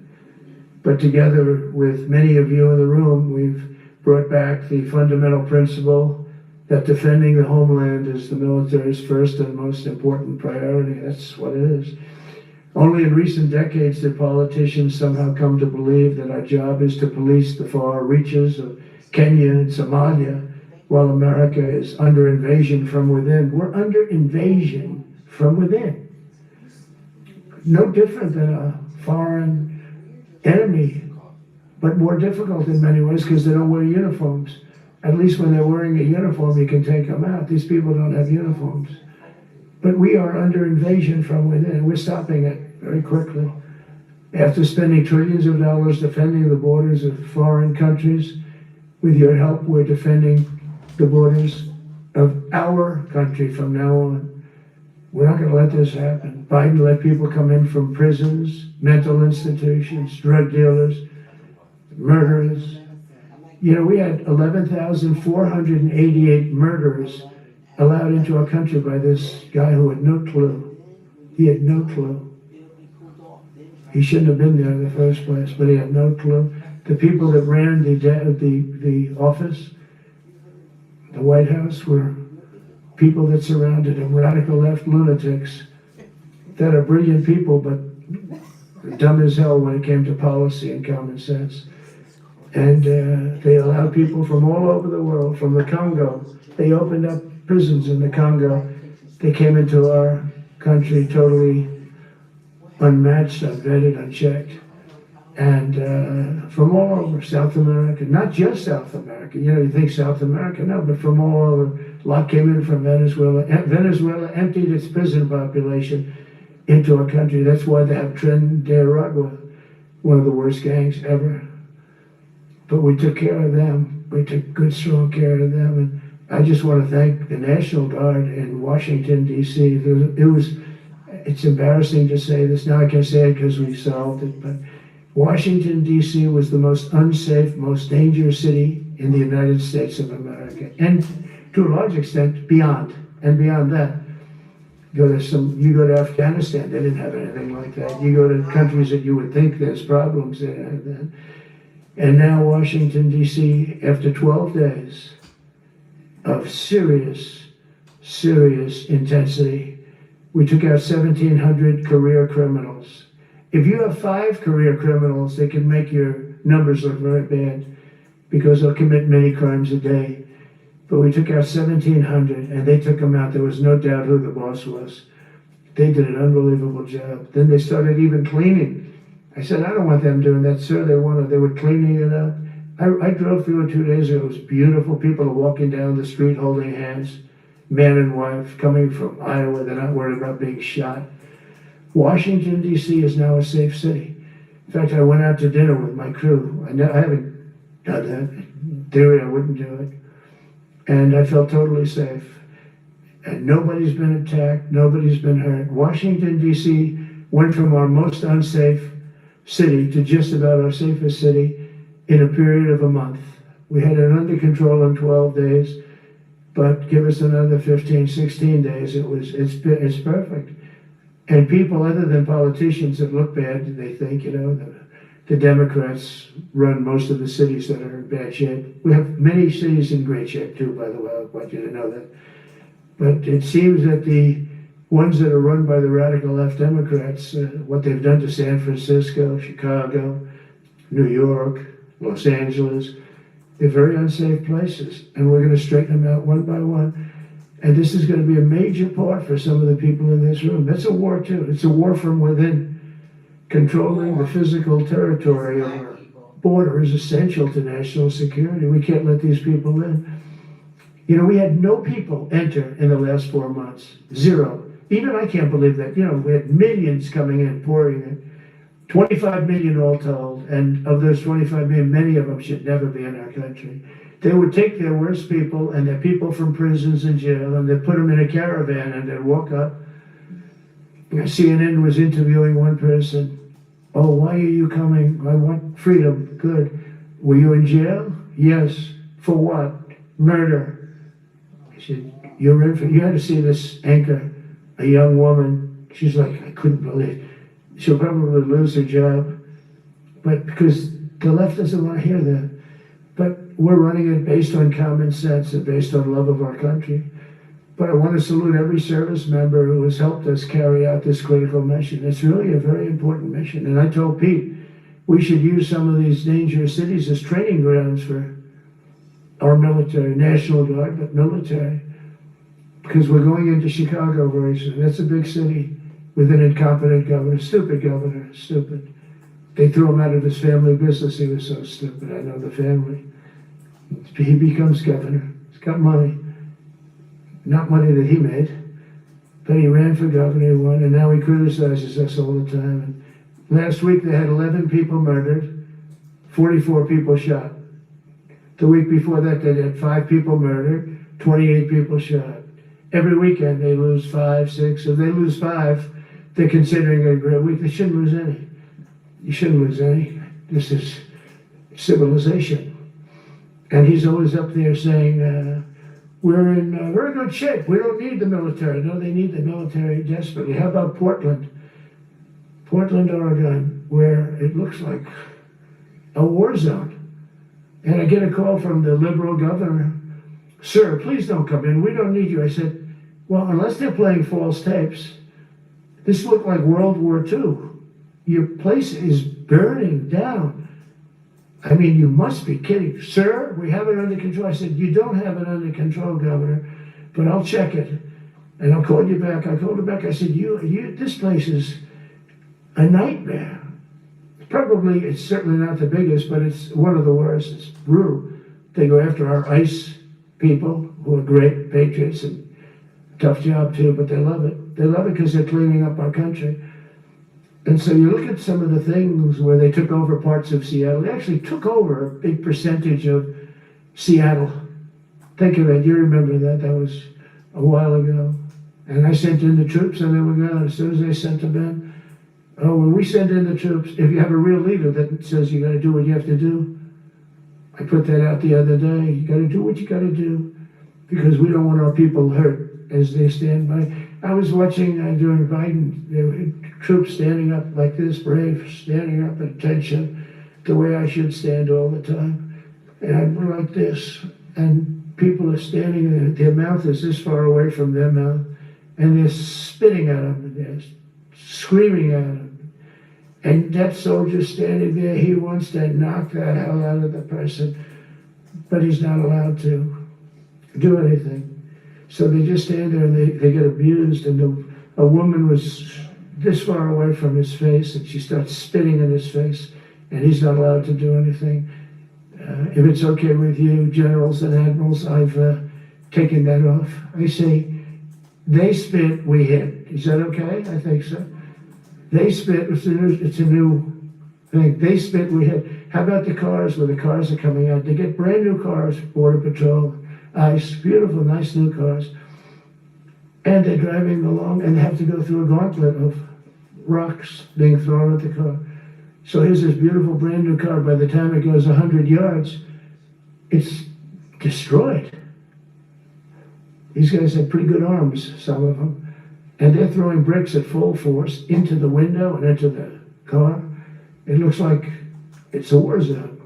But together with many of you in the room, we've brought back the fundamental principle that defending the homeland is the military's first and most important priority. That's what it is. Only in recent decades did politicians somehow come to believe that our job is to police the far reaches of Kenya and Somalia, while America is under invasion from within. We're under invasion from within. No different than a foreign enemy, but more difficult in many ways because they don't wear uniforms. At least when they're wearing a uniform, you can take them out. These people don't have uniforms. But we are under invasion from within. We're stopping it very quickly. After spending trillions of dollars defending the borders of foreign countries, With your help, we're defending the borders of our country from now on. We're not going to let this happen. Biden let people come in from prisons, mental institutions, drug dealers, murderers. You know, we had 11,488 murderers allowed into our country by this guy who had no clue. He had no clue. He shouldn't have been there in the first place, but he had no clue. The people that ran the office, the White House, were people that surrounded him, radical left lunatics that are brilliant people, but dumb as hell when it came to policy and common sense. And they allowed people from all over the world, from the Congo. They opened up prisons in the Congo. They came into our country totally unmatched, unvetted, unchecked. And from all over South America, not just South America. You know, you think South America, no, but from all over. A lot came in from Venezuela. Venezuela emptied its prison population into our country. That's why they have Tren de Aragua, one of the worst gangs ever. But we took care of them. We took good, strong care of them. And I just want to thank the National Guard in Washington, D.C. It's embarrassing to say this. Now I can say it because we solved it. But Washington, D.C. was the most unsafe, most dangerous city in the United States of America. And to a large extent, beyond. And beyond that, you go to Afghanistan, they didn't have anything like that. You go to countries that you would think there's problems, they didn't have that. And now Washington, D.C., after 12 days of serious, serious intensity, we took out 1,700 career criminals. If you have 5 career criminals, they can make your numbers look very bad because they'll commit many crimes a day. But we took out 1,700 and they took them out. There was no doubt who the boss was. They did an unbelievable job. Then they started even cleaning. I said, I don't want them doing that, sir. They were cleaning it up. I drove through it 2 days ago. It was beautiful. People are walking down the street holding hands, man and wife, coming from Iowa. They're not worried about being shot. Washington, D.C. is now a safe city. In fact, I went out to dinner with my crew. I haven't done that. In theory, I wouldn't do it. And I felt totally safe. And nobody's been attacked. Nobody's been hurt. Washington, D.C. went from our most unsafe city to just about our safest city in a period of a month. We had it under control in 12 days, but give us another 15, 16 days, it's perfect. And people other than politicians that look bad, they think, you know, the Democrats run most of the cities that are in bad shape. We have many cities in great shape too, by the way, I want you to know that. But it seems that the ones that are run by the radical left Democrats, what they've done to San Francisco, Chicago, New York, Los Angeles, they're very unsafe places. And we're going to straighten them out one by one. And this is going to be a major part for some of the people in this room. That's a war too. It's a war from within. Controlling the physical territory of our border is essential to national security. We can't let these people in. You know, we had no people enter in the last 4 months. 0. Even I can't believe that. You know, we had millions coming in, pouring in. 25 million all told. And of those 25 million, many of them should never be in our country. They would take their worst people and their people from prisons and jail, and they'd put them in a caravan and they'd walk up. CNN was interviewing one person. Oh, why are you coming? I want freedom. Good. Were you in jail? Yes. For what? Murder. I said, you're in for, you had to see this anchor, a young woman. She's like, I couldn't believe. She'll probably lose her job. But because the left doesn't want to hear that. But we're running it based on common sense and based on love of our country. But I want to salute every service member who has helped us carry out this critical mission. It's really a very important mission. And I told Pete, we should use some of these dangerous cities as training grounds for our military, National Guard, but military. Because we're going into Chicago very soon. That's a big city with an incompetent governor, stupid governor, stupid. They threw him out of his family business. He was so stupid. I know the family. He becomes governor. He's got money. Not money that he made, but he ran for governor, he won, and now he criticizes us all the time. And last week they had 11 people murdered, 44 people shot. The week before that, they had 5 people murdered, 28 people shot. Every weekend, they lose 5, 6. If they lose 5, they're considering it a great week. They shouldn't lose any. You shouldn't lose any. This is civilization. And he's always up there saying, we're in very good shape. We don't need the military. No, they need the military desperately. How about Portland? Portland, Oregon, where it looks like a war zone. And I get a call from the liberal governor. Sir, please don't come in. We don't need you. I said, well, unless they're playing false tapes, this looked like World War II. Your place is burning down. I mean, you must be kidding. Sir, we have it under control. I said, you don't have it under control, Governor, but I'll check it. And I'll call you back. I called her back. I said, this place is a nightmare. Probably, it's certainly not the biggest, but it's one of the worst. It's brutal. They go after our ICE people, who are great patriots and tough job too, but they love it. They love it because they're cleaning up our country. And so you look at some of the things where they took over parts of Seattle. They actually took over a big percentage of Seattle. Think of it. You remember that. That was a while ago. And I sent in the troops and they were gone. As soon as I sent them in, when we send in the troops, if you have a real leader that says you got to do what you have to do, I put that out the other day. You got to do what you got to do because we don't want our people hurt as they stand by. I was watching during Biden, there were troops standing up like this, brave, standing up at attention, the way I should stand all the time. And I'm like this, and people are standing there, their mouth is this far away from their mouth, and they're spitting at them, and they're screaming at them. And that soldier standing there, he wants to knock the hell out of the person, but he's not allowed to do anything. So they just stand there and they get abused, and a woman was this far away from his face, and she starts spitting in his face, and he's not allowed to do anything. If it's okay with you, generals and admirals, I've taken that off. I say, they spit, we hit. Is that okay? I think so. They spit, it's a new thing. They spit, we hit. How about the cars where the cars are coming out? They get brand new cars, Border Patrol, ICE, beautiful, nice new cars. And they're driving along and they have to go through a gauntlet of rocks being thrown at the car. So here's this beautiful brand new car. By the time it goes 100 yards, it's destroyed. These guys have pretty good arms, some of them. And they're throwing bricks at full force into the window and into the car. It looks like it's a war zone.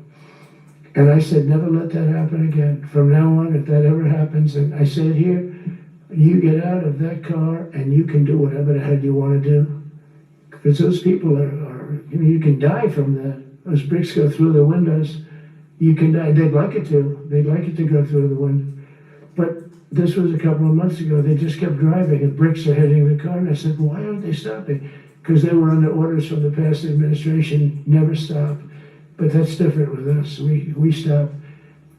And I said, never let that happen again. From now on, if that ever happens, and I said here, you get out of that car and you can do whatever the hell you want to do. Because those people you can die from that. Those bricks go through the windows. You can die. They'd like it to. They'd like it to go through the window. But this was a couple of months ago. They just kept driving and bricks are hitting the car. And I said, why aren't they stopping? Because they were under orders from the past administration, never stop. But that's different with us. We stop.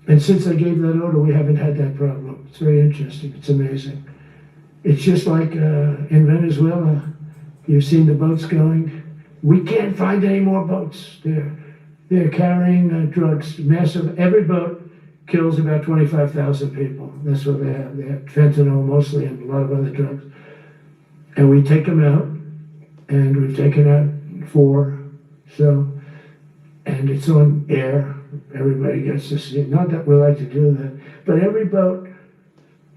And since I gave that order, we haven't had that problem. It's very interesting. It's amazing. It's just like in Venezuela. You've seen the boats going. We can't find any more boats. They're carrying drugs, massive. Every boat kills about 25,000 people. That's what they have. They have fentanyl mostly and a lot of other drugs. And we take them out, and we've taken out 4. So, and it's on air. Everybody gets to see it. Not that we like to do that, but every boat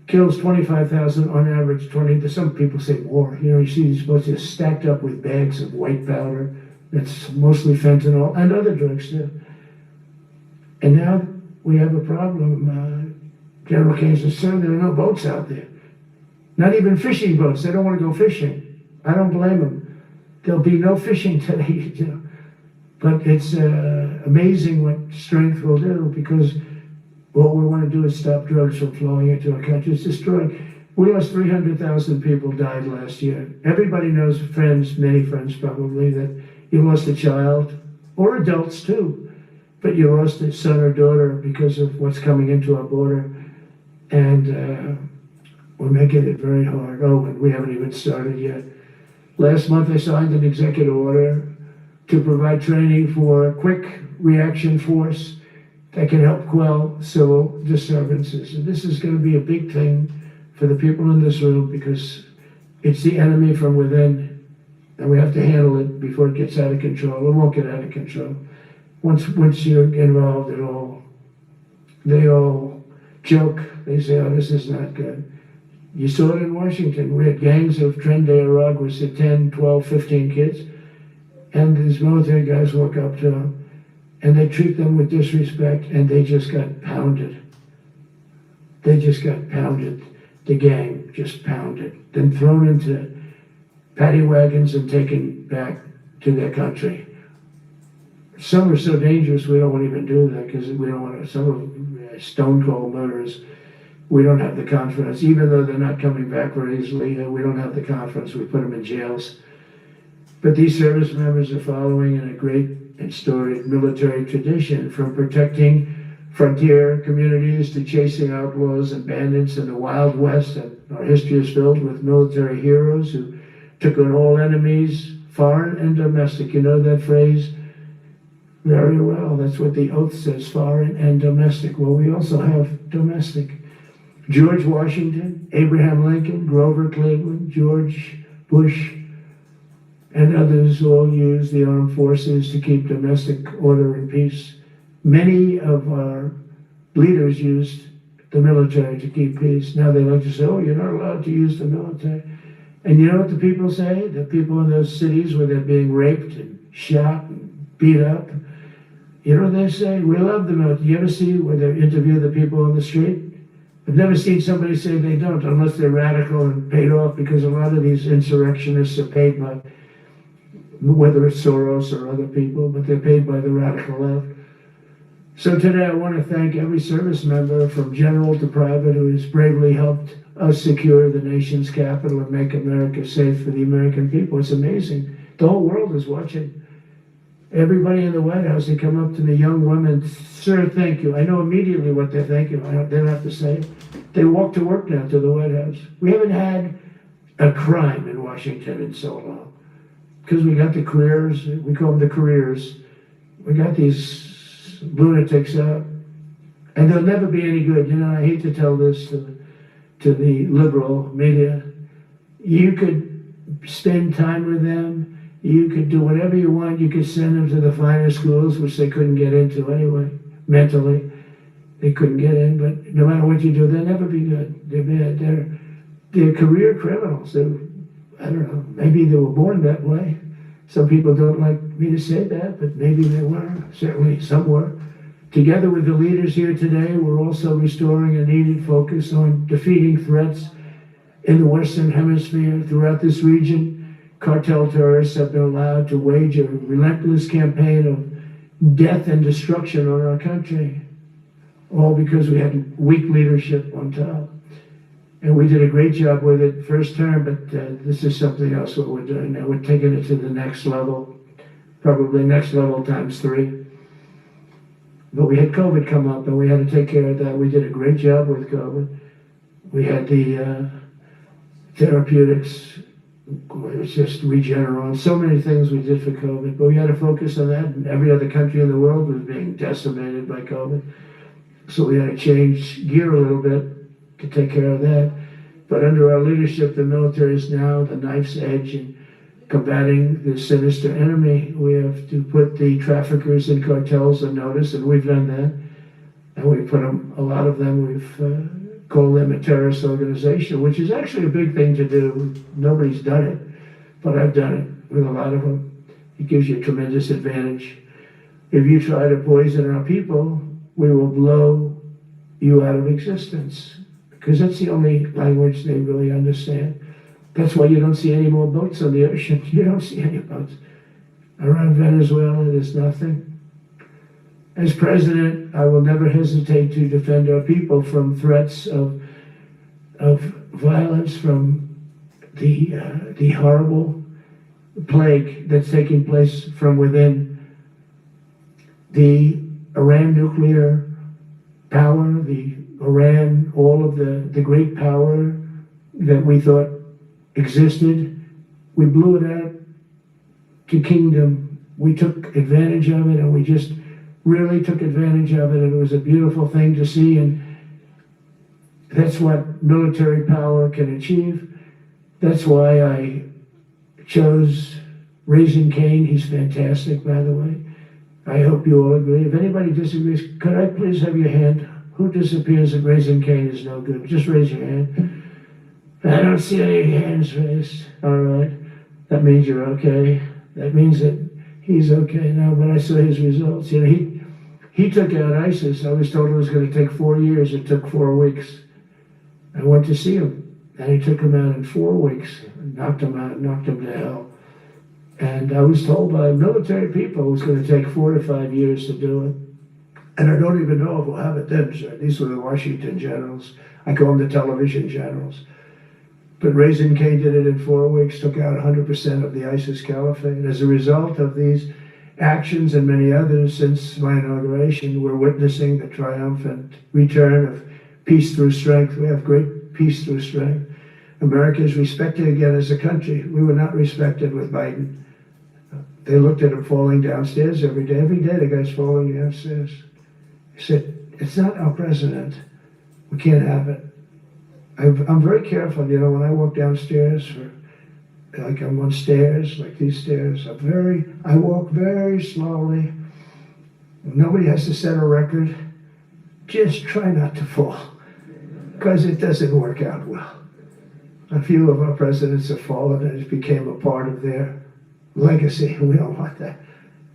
kills 25,000 on average. 20. Some people say more. You know, you see these boats just stacked up with bags of white powder. That's mostly fentanyl and other drugs too. And now we have a problem. General Kane says, sir, there are no boats out there. Not even fishing boats. They don't want to go fishing. I don't blame them. There'll be no fishing today, you know. But it's amazing what strength will do, because what we want to do is stop drugs from flowing into our country. It's destroying. We lost 300,000 people died last year. Everybody knows friends, many friends probably, that you lost a child, or adults too, but you lost a son or daughter because of what's coming into our border. And we're making it very hard. Oh, and we haven't even started yet. Last month I signed an executive order to provide training for a quick reaction force that can help quell civil disturbances. And this is going to be a big thing for the people in this room because it's the enemy from within, and we have to handle it before it gets out of control. It won't get out of control. Once you're involved at all, they all joke. They say, "Oh, this is not good." You saw it in Washington. We had gangs of Trenday Araguas at 10, 12, 15 kids, and these military guys walk up to them, and they treat them with disrespect, and they just got pounded. They just got pounded. The gang just pounded, then thrown into paddy wagons and taken back to their country. Some are so dangerous we don't want to even do that because we don't want to. Some of them stone cold murderers. We don't have the confidence, even though they're not coming back very easily. We don't have the confidence. We put them in jails. But these service members are following in a great and storied military tradition, from protecting frontier communities to chasing outlaws and bandits in the Wild West. And our history is filled with military heroes who took on all enemies, foreign and domestic. You know that phrase very well. That's what the oath says, foreign and domestic. Well, we also have domestic. George Washington, Abraham Lincoln, Grover Cleveland, George Bush, and others all used the armed forces to keep domestic order and peace. Many of our leaders used the military to keep peace. Now they like to say, "Oh, you're not allowed to use the military." And you know what the people say? The people in those cities where they're being raped and shot and beat up, you know what they say? "We love the military." You ever see where they interview the people on the street? I've never seen somebody say they don't, unless they're radical and paid off, because a lot of these insurrectionists are paid by, whether it's Soros or other people, but they're paid by the radical left. So today I want to thank every service member from general to private who has bravely helped us secure the nation's capital and make America safe for the American people. It's amazing. The whole world is watching. Everybody in the White House, they come up to me, young women, "Sir, thank you." I know immediately what they're thanking. They don't have to say it. They walk to work now to the White House. We haven't had a crime in Washington in so long because we got the careers. We call them the careers. We got these lunatics out, and they'll never be any good. You know, I hate to tell this to the liberal media. You could spend time with them. You could do whatever you want. You could send them to the finer schools, which they couldn't get into anyway. Mentally, they couldn't get in. But no matter what you do, they'll never be good. They're bad. They're career criminals. I don't know. Maybe they were born that way. Some people don't like me to say that, but maybe they were. Certainly some were. Together with the leaders here today, we're also restoring a needed focus on defeating threats in the Western Hemisphere. Throughout this region, cartel terrorists have been allowed to wage a relentless campaign of death and destruction on our country, all because we had weak leadership on top. And we did a great job with it first term, but this is something else what we're doing now. We're taking it to the next level, probably next level times 3. But we had COVID come up, and we had to take care of that. We did a great job with COVID. We had the therapeutics. It was just Regeneron, so many things we did for COVID, but we had to focus on that, and every other country in the world was being decimated by COVID. So we had to change gear a little bit to take care of that. But under our leadership, the military is now the knife's edge in combating this sinister enemy. We have to put the traffickers and cartels on notice, and we've done that. And we put them, a lot of them, we've call them a terrorist organization, which is actually a big thing to do. Nobody's done it, but I've done it with a lot of them. It gives you a tremendous advantage. If you try to poison our people, we will blow you out of existence, because that's the only language they really understand. That's why you don't see any more boats on the ocean. You don't see any boats. Around Venezuela, there's nothing. As president, I will never hesitate to defend our people from threats of violence, from the horrible plague that's taking place from within. The Iran nuclear power, the Iran, all of the great power that we thought existed, we blew it out to kingdom. We took advantage of it, and we just really took advantage of it, and it was a beautiful thing to see, and that's what military power can achieve. That's why I chose Raising Cane. He's fantastic, by the way. I hope you all agree. If anybody disagrees, could I please have your hand? Who disappears if Raising Cane is no good? Just raise your hand. I don't see any hands raised. All right. That means you're okay. That means that he's okay now. When I saw his results, you know, he took out ISIS. I was told it was going to take 4 years. It took 4 weeks. I went to see him, and he took him out in 4 weeks. Knocked him out, knocked him to hell. And I was told by military people it was going to take 4 to 5 years to do it. And I don't even know if we'll have it then, sir. These were the Washington generals. I call them the television generals. But Raising Cane did it in 4 weeks, took out 100% of the ISIS caliphate. As a result of these actions and many others since my inauguration, we're witnessing the triumphant return of peace through strength. We have great peace through strength. America is respected again as a country. We were not respected with Biden. They looked at him falling downstairs every day. Every day the guy's falling downstairs. He said, it's not our president. We can't have it. I'm very careful, you know, when I walk downstairs, like I'm on stairs, like these stairs, I walk very slowly. Nobody has to set a record. Just try not to fall, because it doesn't work out well. A few of our presidents have fallen, and it became a part of their legacy. We don't want that.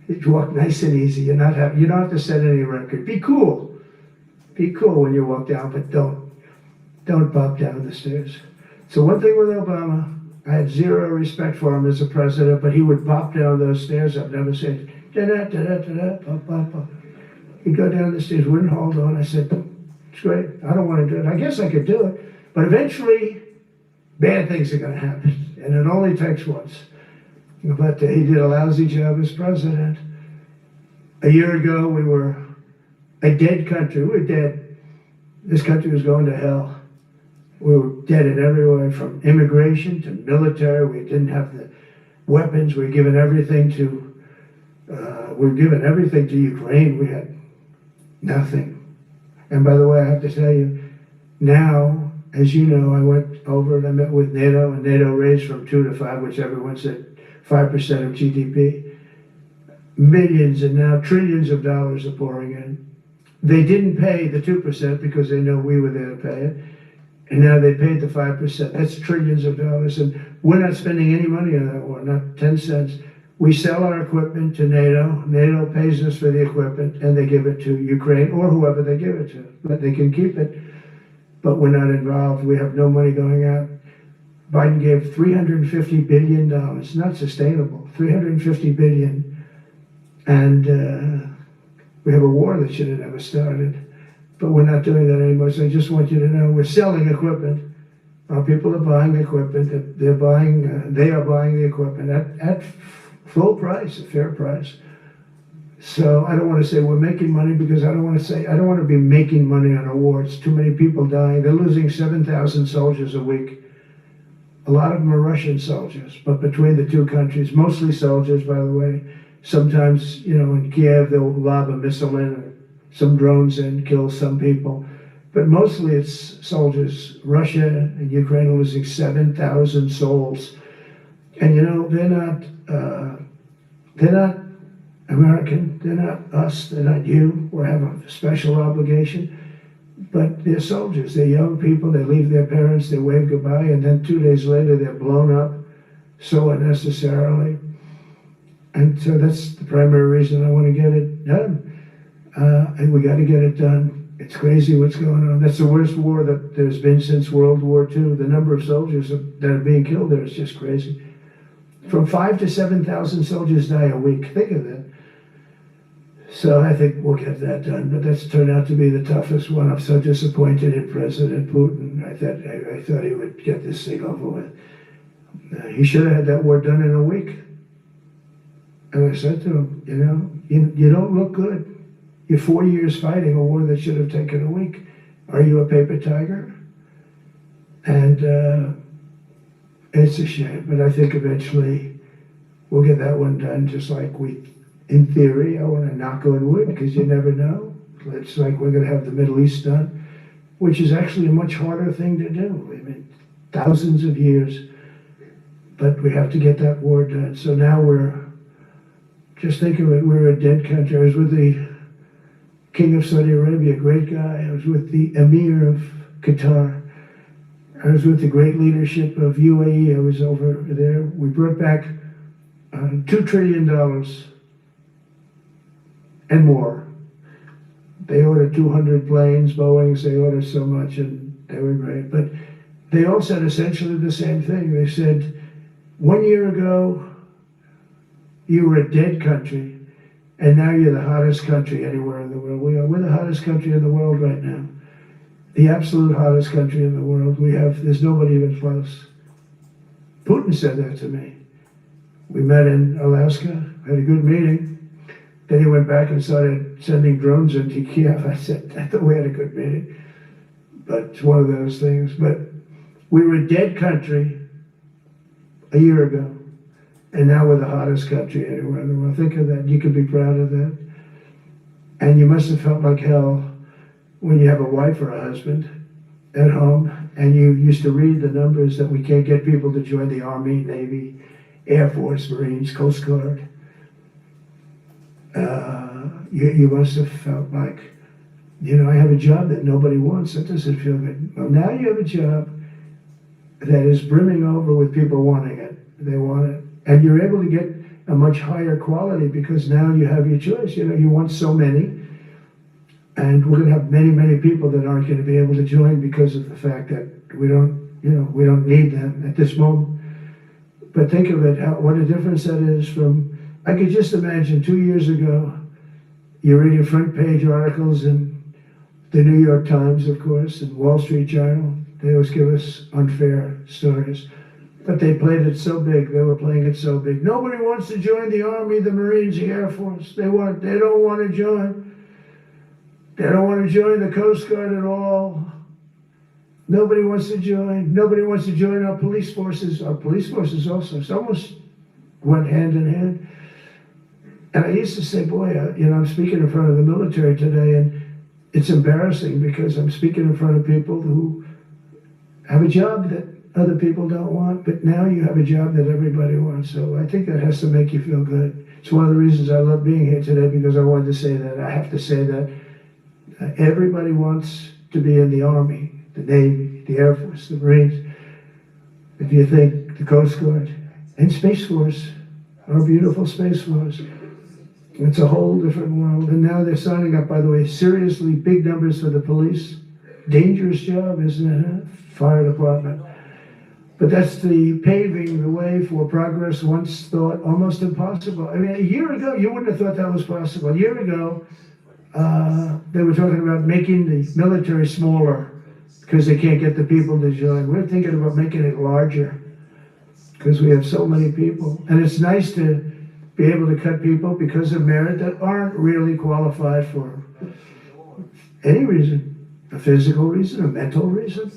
You walk nice and easy. You don't have to set any record. Be cool. Be cool when you walk down, but don't bop down the stairs. So one thing with Obama, I had zero respect for him as a president, but he would bop down those stairs. I've never said, da-da-da-da-da-da, bop, bop, bop. He'd go down the stairs, wouldn't hold on. I said, it's great. I don't want to do it. I guess I could do it. But eventually, bad things are going to happen. And it only takes once. But he did a lousy job as president. A year ago, we were a dead country. We were dead. This country was going to hell. We were dead in every way, from immigration to military. We didn't have the weapons. We were given everything to Ukraine. We had nothing. And by the way, I have to tell you, now, as you know, I went over and I met with NATO, and NATO raised from 2 to 5, which everyone said 5% of GDP. Millions and now trillions of dollars are pouring in. They didn't pay the 2% because they know we were there to pay it. And now they paid the 5%. That's trillions of dollars. And we're not spending any money on that war, not 10 cents. We sell our equipment to NATO. NATO pays us for the equipment, and they give it to Ukraine or whoever they give it to. But they can keep it. But we're not involved. We have no money going out. Biden gave $350 billion. Not sustainable. $350 billion. And we have a war that should have never started. But we're not doing that anymore. So I just want you to know we're selling equipment. Our people are buying equipment. They are buying the equipment at full price, a fair price. So I don't want to say we're making money, because I don't want to be making money on a war. It's too many people dying. They're losing 7,000 soldiers a week. A lot of them are Russian soldiers, but between the two countries, mostly soldiers, by the way. Sometimes, you know, in Kiev, they'll lob a missile in, or some drones in, kill some people. But mostly it's soldiers. Russia and Ukraine are losing 7,000 souls. And, you know, they're not American, they're not us, they're not you. We have a special obligation. But they're soldiers, they're young people, they leave their parents, they wave goodbye, and then 2 days later they're blown up so unnecessarily. And so that's the primary reason I want to get it done. And we got to get it done. It's crazy what's going on. That's the worst war that there's been since World War II. The number of soldiers that are being killed there is just crazy. From 5,000 to 7,000 soldiers die a week. Think of that. So I think we'll get that done. But that's turned out to be the toughest one. I'm so disappointed in President Putin. I thought he would get this thing over with. He should have had that war done in a week. And I said to him, you know, you don't look good. You're 4 years fighting a war that should have taken a week. Are you a paper tiger? And it's a shame, but I think eventually we'll get that one done, just like we in theory, I want to knock on wood because you never know. It's like we're going to have the Middle East done, which is actually a much harder thing to do. I mean, thousands of years, but we have to get that war done. So now just think of it, we're a dead country. I was with the King of Saudi Arabia, a great guy. I was with the Emir of Qatar. I was with the great leadership of UAE. I was over there. We brought back $2 trillion and more. They ordered 200 planes, Boeings, they ordered so much, and they were great. But they all said essentially the same thing. They said, 1 year ago, you were a dead country, and now you're the hottest country anywhere in the world. We're the hottest country in the world right now. The absolute hottest country in the world. There's nobody even close. Putin said that to me. We met in Alaska, had a good meeting. Then he went back and started sending drones into Kiev. I said, I thought we had a good meeting. But it's one of those things. But we were a dead country a year ago. And now we're the hottest country anywhere in the world. Think of that. You can be proud of that. And you must have felt like hell when you have a wife or a husband at home and you used to read the numbers that we can't get people to join the Army, Navy, Air Force, Marines, Coast Guard. You must have felt like, I have a job that nobody wants. That doesn't feel good. Well, now you have a job that is brimming over with people wanting it. They want it. And you're able to get a much higher quality because now you have your choice. You want so many. And we're going to have many, many people that aren't going to be able to join because of the fact that we don't need them at this moment. But think of it, what a difference that is from, I could just imagine 2 years ago, you're reading front page articles in the New York Times, of course, and Wall Street Journal. They always give us unfair stories. But they played it so big, they were playing it so big. Nobody wants to join the Army, the Marines, the Air Force. They don't want to join. They don't want to join the Coast Guard at all. Nobody wants to join. Nobody wants to join our police forces. Our police forces also. It's almost went hand in hand. And I used to say, boy, I'm speaking in front of the military today, and it's embarrassing because I'm speaking in front of people who have a job that other people don't want, but now you have a job that everybody wants. So I think that has to make you feel good. It's one of the reasons I love being here today, because I wanted to say that. I have to say that everybody wants to be in the Army, the Navy, the Air Force, the Marines. If you think the Coast Guard and Space Force, our beautiful Space Force, it's a whole different world. And now they're signing up, by the way, seriously big numbers for the police. Dangerous job, isn't it? Huh? Fire department. But that's the paving the way for progress once thought almost impossible. I mean, a year ago, you wouldn't have thought that was possible. A year ago, they were talking about making the military smaller because they can't get the people to join. We're thinking about making it larger because we have so many people. And it's nice to be able to cut people because of merit that aren't really qualified for any reason, a physical reason, a mental reason.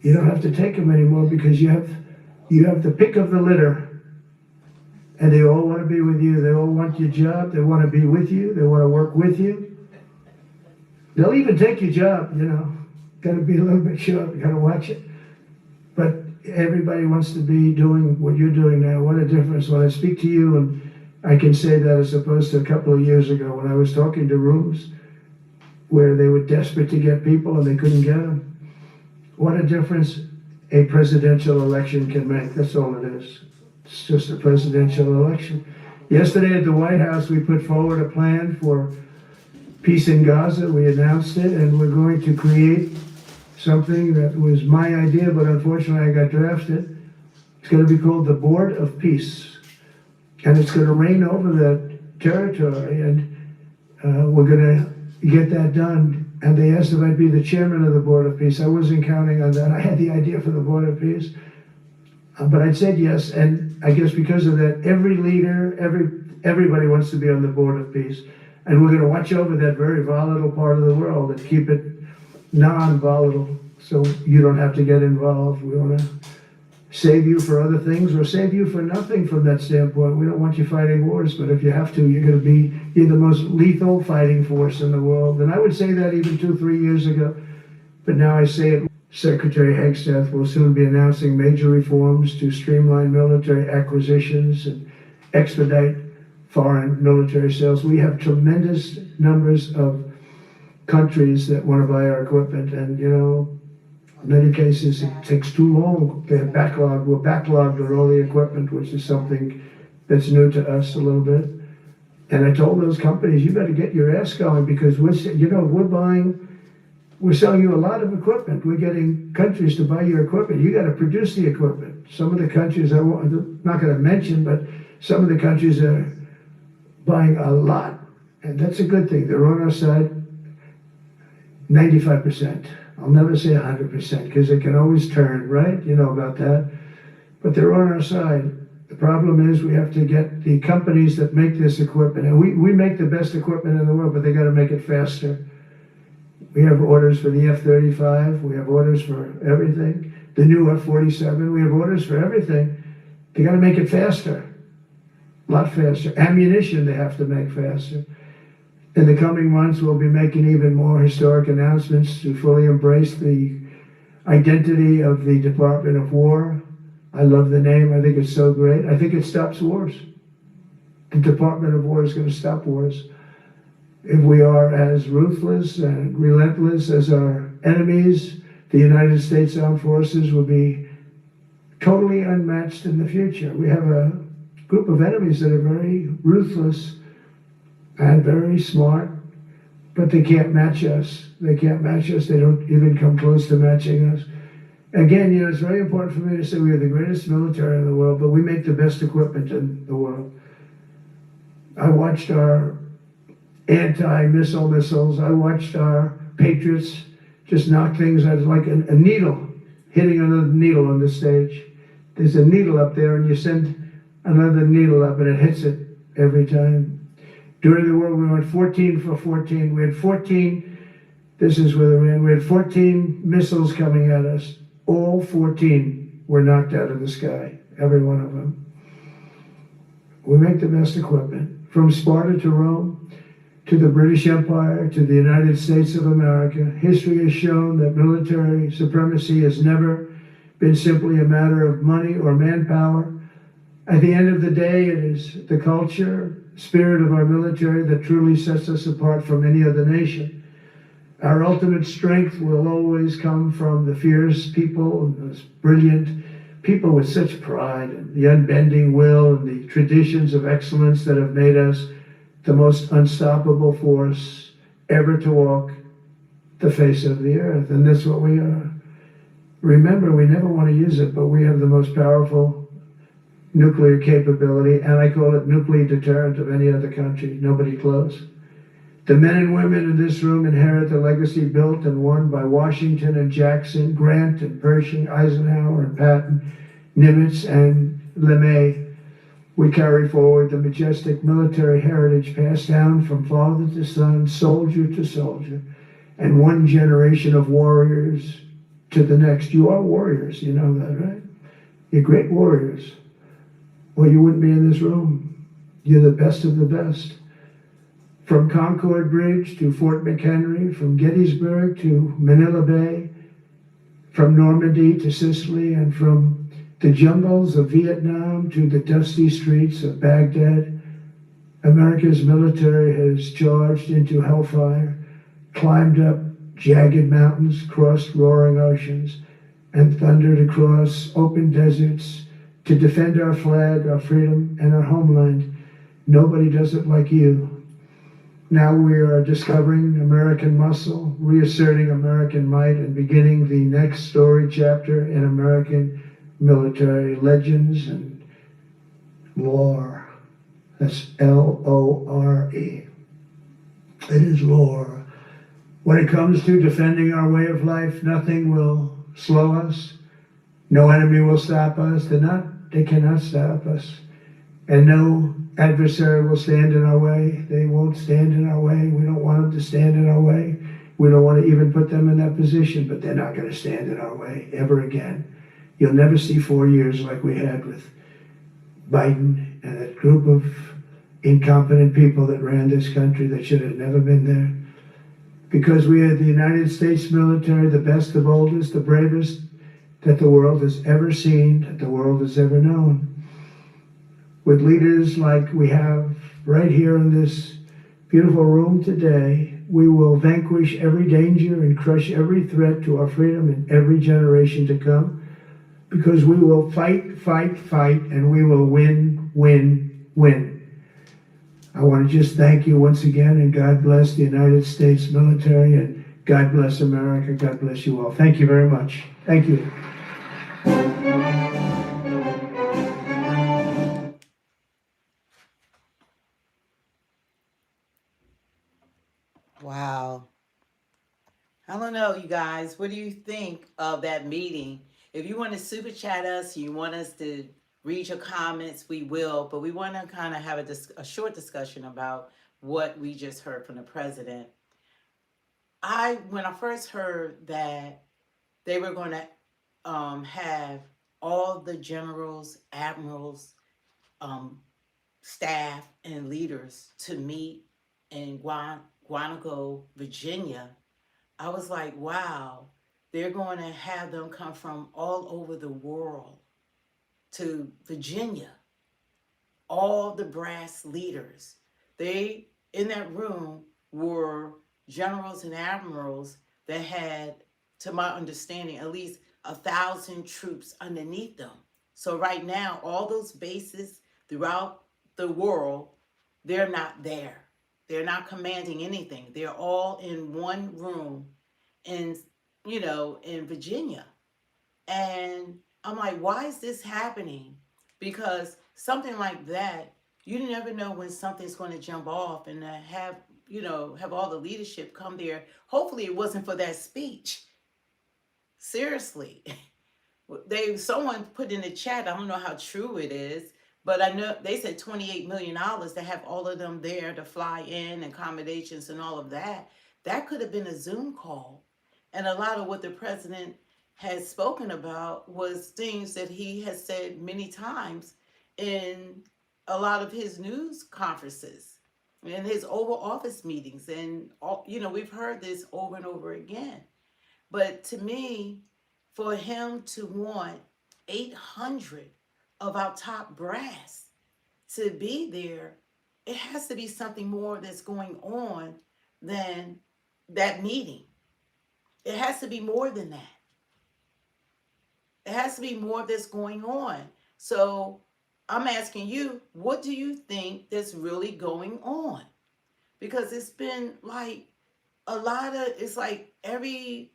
You don't have to take them anymore because you have the pick of the litter, and they all want to be with you. They all want your job. They want to be with you. They want to work with you. They'll even take your job, Got to be a little bit sharp. You got to watch it. But everybody wants to be doing what you're doing now. What a difference when I speak to you, and I can say that as opposed to a couple of years ago when I was talking to rooms where they were desperate to get people and they couldn't get them. What a difference a presidential election can make. That's all it is. It's just a presidential election. Yesterday at the White House, we put forward a plan for peace in Gaza. We announced it, and we're going to create something that was my idea, but unfortunately I got drafted. It's going to be called the Board of Peace. And it's going to reign over that territory, and we're going to get that done. And they asked if I'd be the chairman of the Board of Peace. I wasn't counting on that. I had the idea for the Board of Peace. But I said yes, and I guess because of that, every leader, everybody wants to be on the Board of Peace. And we're going to watch over that very volatile part of the world and keep it non-volatile so you don't have to get involved. We want to save you for other things or save you for nothing from that standpoint. We don't want you fighting wars, but if you have to, you're the most lethal fighting force in the world. And I would say that even 2-3 years ago, but now I say it. Secretary Hegseth will soon be announcing major reforms to streamline military acquisitions and expedite foreign military sales. We have tremendous numbers of countries that want to buy our equipment, and in many cases it takes too long. We're backlogged on all the equipment, which is something that's new to us a little bit. And I told those companies, you better get your ass going, because we're selling you a lot of equipment. We're getting countries to buy your equipment. You got to produce the equipment. Some of the countries, I'm not going to mention, but some of the countries are buying a lot, and that's a good thing. They're on our side 95%. I'll never say 100%, because it can always turn, right? You know about that. But they're on our side. The problem is we have to get the companies that make this equipment, and we make the best equipment in the world, but they got to make it faster. We have orders for the F-35. We have orders for everything. The new F-47. We have orders for everything. They got to make it faster. A lot faster. Ammunition they have to make faster. In the coming months, we'll be making even more historic announcements to fully embrace the identity of the Department of War. I love the name. I think it's so great. I think it stops wars. The Department of War is going to stop wars. If we are as ruthless and relentless as our enemies, the United States Armed Forces will be totally unmatched in the future. We have a group of enemies that are very ruthless and very smart, but they can't match us. They can't match us. They don't even come close to matching us. Again, it's very important for me to say we are the greatest military in the world, but we make the best equipment in the world. I watched our anti-missile missiles. I watched our Patriots just knock things out like a needle, hitting another needle on the stage. There's a needle up there, and you send another needle up, and it hits it every time. During the war, we went 14 for 14. We had 14, this is where we had 14 missiles coming at us. All 14 were knocked out of the sky, every one of them. We make the best equipment. From Sparta to Rome, to the British Empire, to the United States of America, history has shown that military supremacy has never been simply a matter of money or manpower. At the end of the day, it is the culture, spirit of our military that truly sets us apart from any other nation. Our ultimate strength will always come from the fierce people, and those brilliant people with such pride, and the unbending will, and the traditions of excellence that have made us the most unstoppable force ever to walk the face of the earth. And that's what we are. Remember, we never want to use it, but we have the most powerful nuclear capability, and I call it nuclear deterrent of any other country. Nobody close. The men and women in this room inherit the legacy built and won by Washington and Jackson, Grant and Pershing, Eisenhower and Patton, Nimitz and LeMay. We carry forward the majestic military heritage passed down from father to son, soldier to soldier, and one generation of warriors to the next. You are warriors, you know that, right? You're great warriors. Well, you wouldn't be in this room. You're the best of the best. From Concord Bridge to Fort McHenry, from Gettysburg to Manila Bay, from Normandy to Sicily, and from the jungles of Vietnam to the dusty streets of Baghdad, America's military has charged into hellfire, climbed up jagged mountains, crossed roaring oceans, and thundered across open deserts to defend our flag, our freedom, and our homeland. Nobody does it like you. Now we are discovering American muscle, reasserting American might, and beginning the next story chapter in American military legends and lore. That's L-O-R-E. It is lore. When it comes to defending our way of life, nothing will slow us. No enemy will stop us. They cannot stop us. And no adversary will stand in our way. They won't stand in our way. We don't want them to stand in our way. We don't want to even put them in that position, but they're not going to stand in our way ever again. You'll never see 4 years like we had with Biden and that group of incompetent people that ran this country that should have never been there. Because we had the United States military, the best, the boldest, the bravest that the world has ever seen, that the world has ever known. With leaders like we have right here in this beautiful room today, we will vanquish every danger and crush every threat to our freedom in every generation to come, because we will fight, fight, fight, and we will win, win, win. I want to just thank you once again, and God bless the United States military, and God bless America. God bless you all. Thank you very much. Thank you. Wow. I don't know, you guys. What do you think of that meeting? If you want to super chat us, you want us to read your comments, we will. But we want to kind of have a short discussion about what we just heard from the president. When I first heard that they were going to have all the generals, admirals, um, staff, and leaders to meet in Guanaco, Virginia, I was like, wow, they're going to have them come from all over the world to Virginia, all the brass leaders. They, in that room, were generals and admirals that had, to my understanding, at least 1,000 troops underneath them. So right now, all those bases throughout the world, they're not there. They're not commanding anything. They're all in one room in, in Virginia. And I'm like, why is this happening? Because something like that, you never know when something's going to jump off, and to have all the leadership come there. Hopefully it wasn't for that speech. Seriously. Someone put in the chat, I don't know how true it is, but I know they said $28 million to have all of them there to fly in, accommodations and all of that. That could have been a Zoom call. And a lot of what the president has spoken about was things that he has said many times in a lot of his news conferences and his Oval Office meetings. And, we've heard this over and over again. But to me, for him to want 800 of our top brass to be there, it has to be something more that's going on than that meeting. It has to be more than that. It has to be more that's going on. So I'm asking you, what do you think that's really going on? Because it's been like it's like every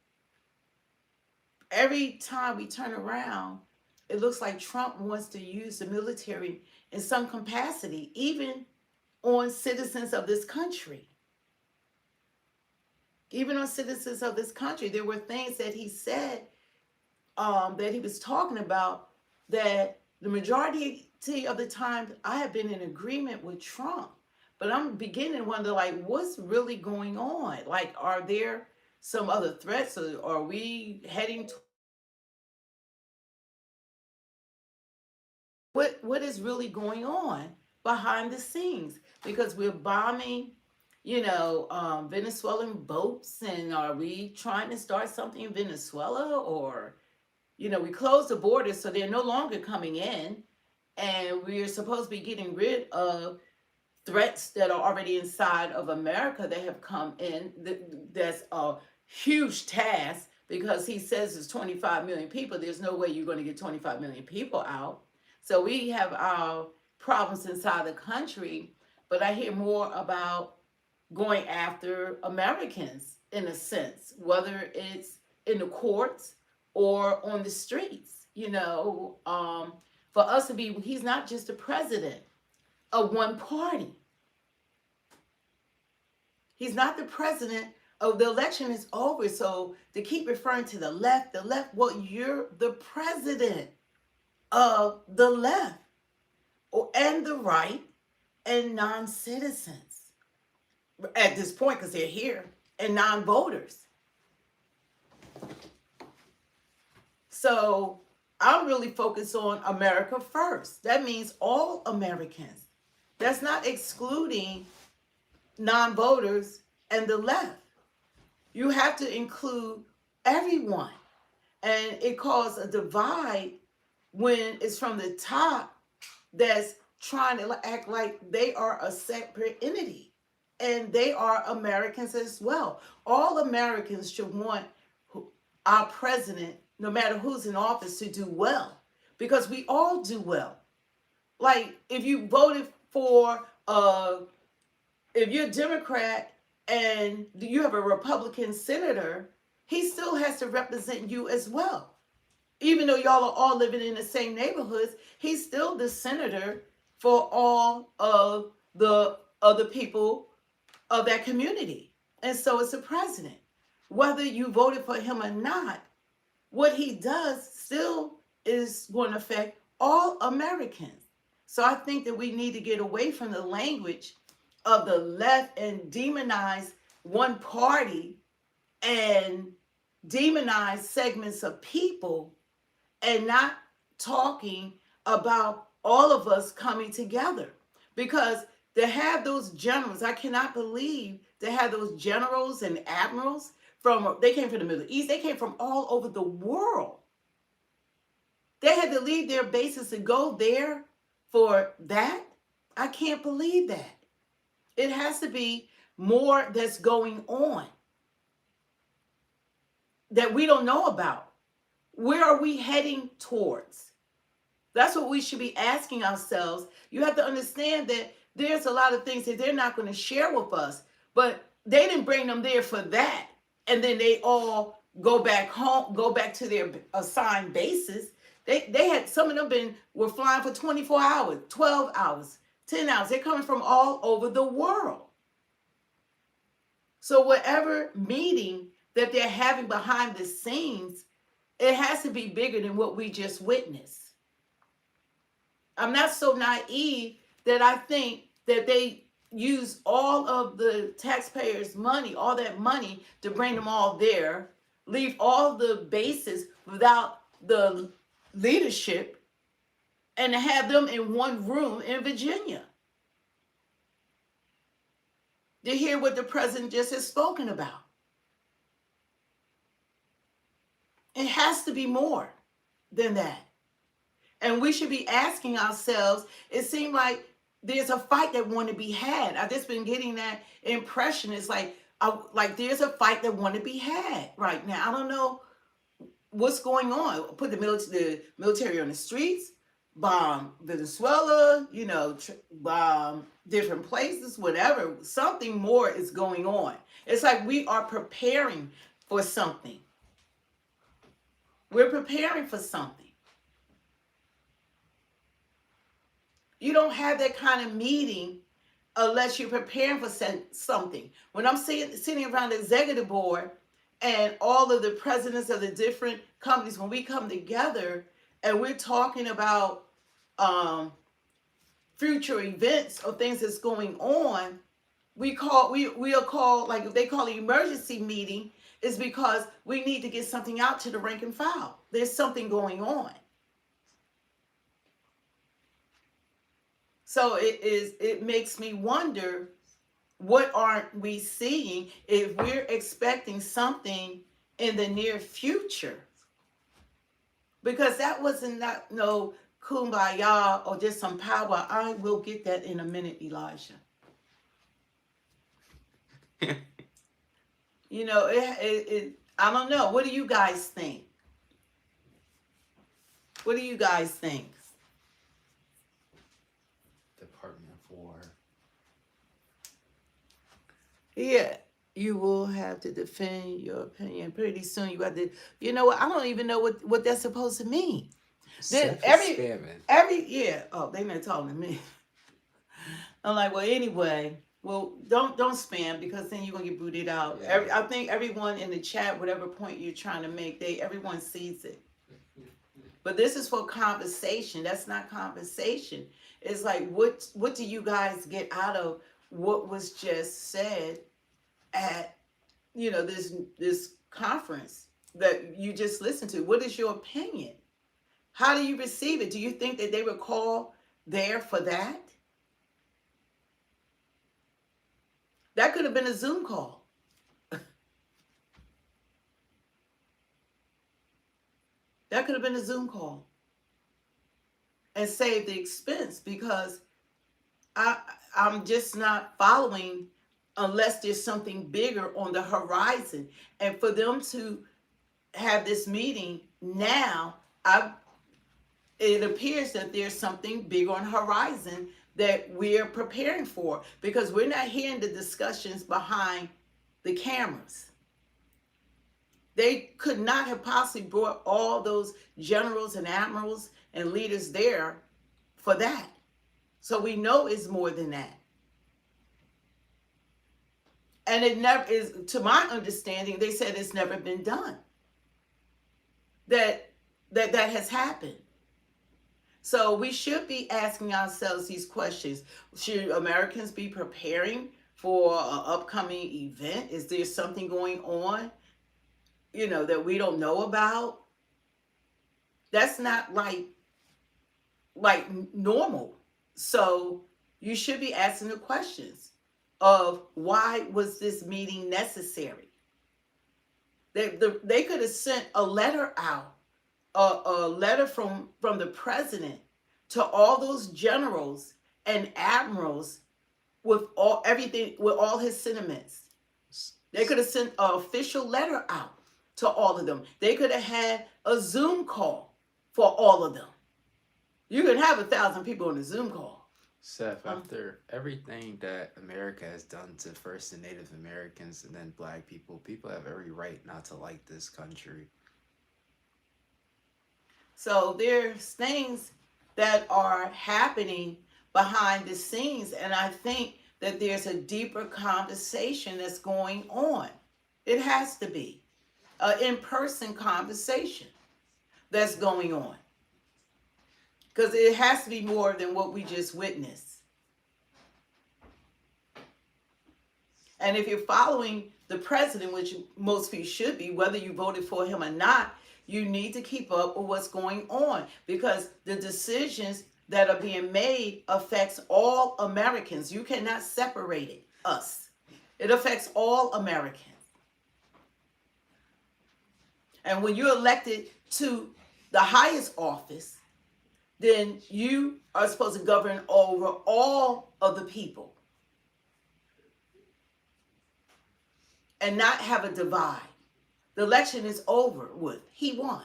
time we turn around, it looks like Trump wants to use the military in some capacity, even on citizens of this country. Even on citizens of this country, there were things that he said that he was talking about that the majority of the time I have been in agreement with Trump. But I'm beginning to wonder, like, what's really going on? Like, are there some other threats, or are we heading to what is really going on behind the scenes? Because we're bombing, Venezuelan boats, and are we trying to start something in Venezuela? Or, we closed the borders so they're no longer coming in, and we're supposed to be getting rid of threats that are already inside of America that have come in. That's a huge task, because he says there's 25 million people. There's no way you're going to get 25 million people out. So we have our problems inside the country, but I hear more about going after Americans in a sense, whether it's in the courts or on the streets. For us to be, he's not just the president of one party. He's not the president of the election is over. So to keep referring to the left, well, you're the president of the left and the right and non-citizens at this point, because they're here, and non-voters. So I'm really focused on America first. That means all Americans. That's not excluding non-voters and the left. You have to include everyone. And it causes a divide when it's from the top that's trying to act like they are a separate entity. And they are Americans as well. All Americans should want our president, no matter who's in office, to do well. Because we all do well. Like if you voted for if you're a Democrat and you have a Republican senator, he still has to represent you as well. Even though y'all are all living in the same neighborhoods, he's still the senator for all of the other people of that community. And so it's the president. Whether you voted for him or not, what he does still is going to affect all Americans. So I think that we need to get away from the language of the left and demonize one party and demonize segments of people and not talking about all of us coming together. Because to have those generals, I cannot believe to have those generals and admirals they came from the Middle East, they came from all over the world. They had to leave their bases to go there for that. I can't believe that. It has to be more that's going on that we don't know about. Where are we heading towards? That's what we should be asking ourselves. You have to understand that there's a lot of things that they're not going to share with us, but they didn't bring them there for that. And then they all go back home, go back to their assigned bases. They had, some of them were flying for 24 hours, 12 hours, 10 hours. They're coming from all over the world. So whatever meeting that they're having behind the scenes, it has to be bigger than what we just witnessed. I'm not so naive that I think that they use all of the taxpayers' money, all that money, to bring them all there, leave all the bases without the leadership, and to have them in one room in Virginia to hear what the president just has spoken about. It has to be more than that. And we should be asking ourselves, it seemed like there's a fight that want to be had. I've just been getting that impression. It's like there's a fight that want to be had right now. I don't know what's going on. Put the military on the streets, bomb Venezuela, bomb different places, whatever. Something more is going on. It's like we are preparing for something. We're preparing for something. You don't have that kind of meeting unless you're preparing for something. When I'm sitting around the executive board and all of the presidents of the different companies, when we come together and we're talking about future events or things that's going on, we'll call, like if they call an emergency meeting, is because we need to get something out to the rank and file. There's something going on. So it makes me wonder, what aren't we seeing if we're expecting something in the near future? Because that wasn't no kumbaya or just some power. I will get that in a minute, Elijah. I don't know. What do you guys think? What do you guys think? Department of War. Yeah, you will have to defend your opinion. Pretty soon you got to, I don't even know what that's supposed to mean. Then every year, they not talking to me. I'm like, well, anyway, don't spam, because then you're gonna get booted out. Yeah. I think everyone in the chat, whatever point you're trying to make, everyone sees it. But this is for conversation. That's not conversation. It's like, what do you guys get out of what was just said at this conference that you just listened to? What is your opinion? How do you receive it? Do you think that they were called there for that? That could have been a Zoom call. That could have been a Zoom call and save the expense, because I'm just not following unless there's something bigger on the horizon. And for them to have this meeting now, it appears that there's something big on the horizon that we're preparing for, because we're not hearing the discussions behind the cameras. They could not have possibly brought all those generals and admirals and leaders there for that. So we know it's more than that. And it never is, to my understanding, they said it's never been done. That has happened. So we should be asking ourselves these questions. Should Americans be preparing for an upcoming event? Is there something going on, that we don't know about? That's not like normal. So you should be asking the questions of, why was this meeting necessary? They could have sent a letter out, a letter from the president to all those generals and admirals with all his sentiments. They could have sent an official letter out to all of them. They could have had a Zoom call for all of them. You can have 1,000 people on a Zoom call. Seth, after everything that America has done to first the Native Americans and then Black people, people have every right not to like this country. So there's things that are happening behind the scenes, and I think that there's a deeper conversation that's going on. It has to be an in-person conversation that's going on, because it has to be more than what we just witnessed. And if you're following the president, which most people should be, whether you voted for him or not, you need to keep up with what's going on, because the decisions that are being made affects all Americans. You cannot separate us. It affects all Americans. And when you're elected to the highest office, then you are supposed to govern over all of the people and not have a divide. The election is over with. He won.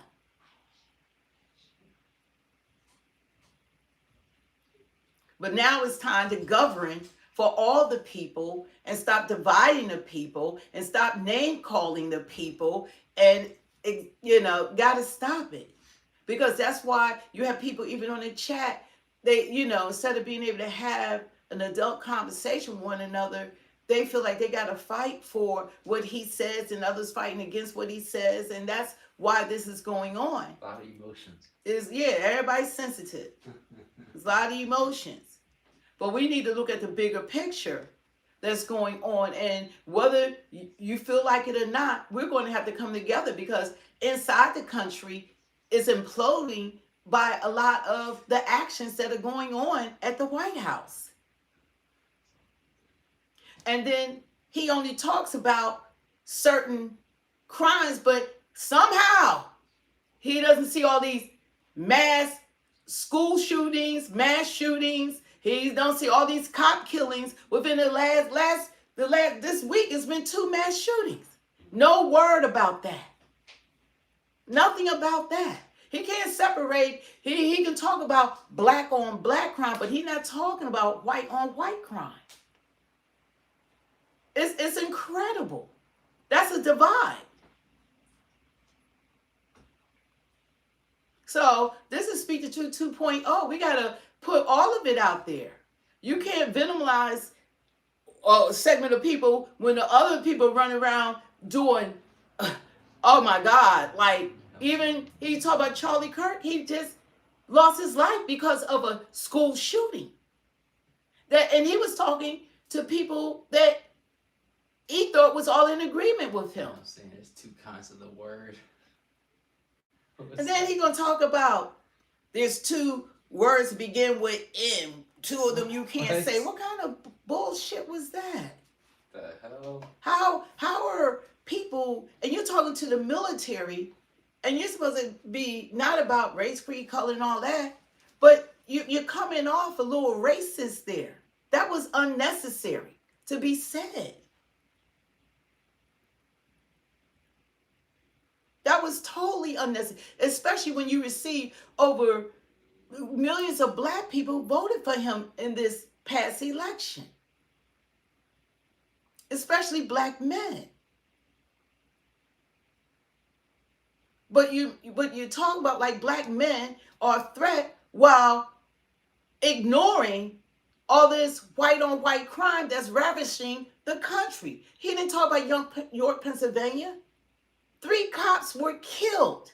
But now it's time to govern for all the people and stop dividing the people and stop name calling the people, and got to stop it. Because that's why you have people even on the chat, they, instead of being able to have an adult conversation with one another, they feel like they got to fight for what he says and others fighting against what he says. And that's why this is going on. A lot of emotions. Everybody's sensitive. There's a lot of emotions. But we need to look at the bigger picture that's going on. And whether you feel like it or not, we're going to have to come together, because inside the country is imploding by a lot of the actions that are going on at the White House. And then he only talks about certain crimes, but somehow he doesn't see all these mass school shootings, mass shootings. He don't see all these cop killings within this week. It's been 2 mass shootings. No word about that. Nothing about that. He can't separate. He can talk about black on black crime, but he's not talking about white on white crime. It's incredible. That's a divide. So this is Speak the Truth 2.0. We got to put all of it out there. You can't minimize a segment of people when the other people run around doing, oh my God, like even he talked about Charlie Kirk. He just lost his life because of a school shooting. And he was talking to people that he thought was all in agreement with him. I'm saying there's 2 kinds of the word. And then he's going to talk about There's two words that begin with M. Two of them you can't What? say. What kind of bullshit was that? The hell? How are people, and you're talking to the military, and you're supposed to be not about race, creed, color, and all that, but you're coming off a little racist there. That was unnecessary to be said. That was totally unnecessary, especially when you receive over millions of black people voted for him in this past election, especially black men. But you talk about like black men are a threat while ignoring all this white on white crime that's ravishing the country. He didn't talk about York, Pennsylvania. 3 cops were killed,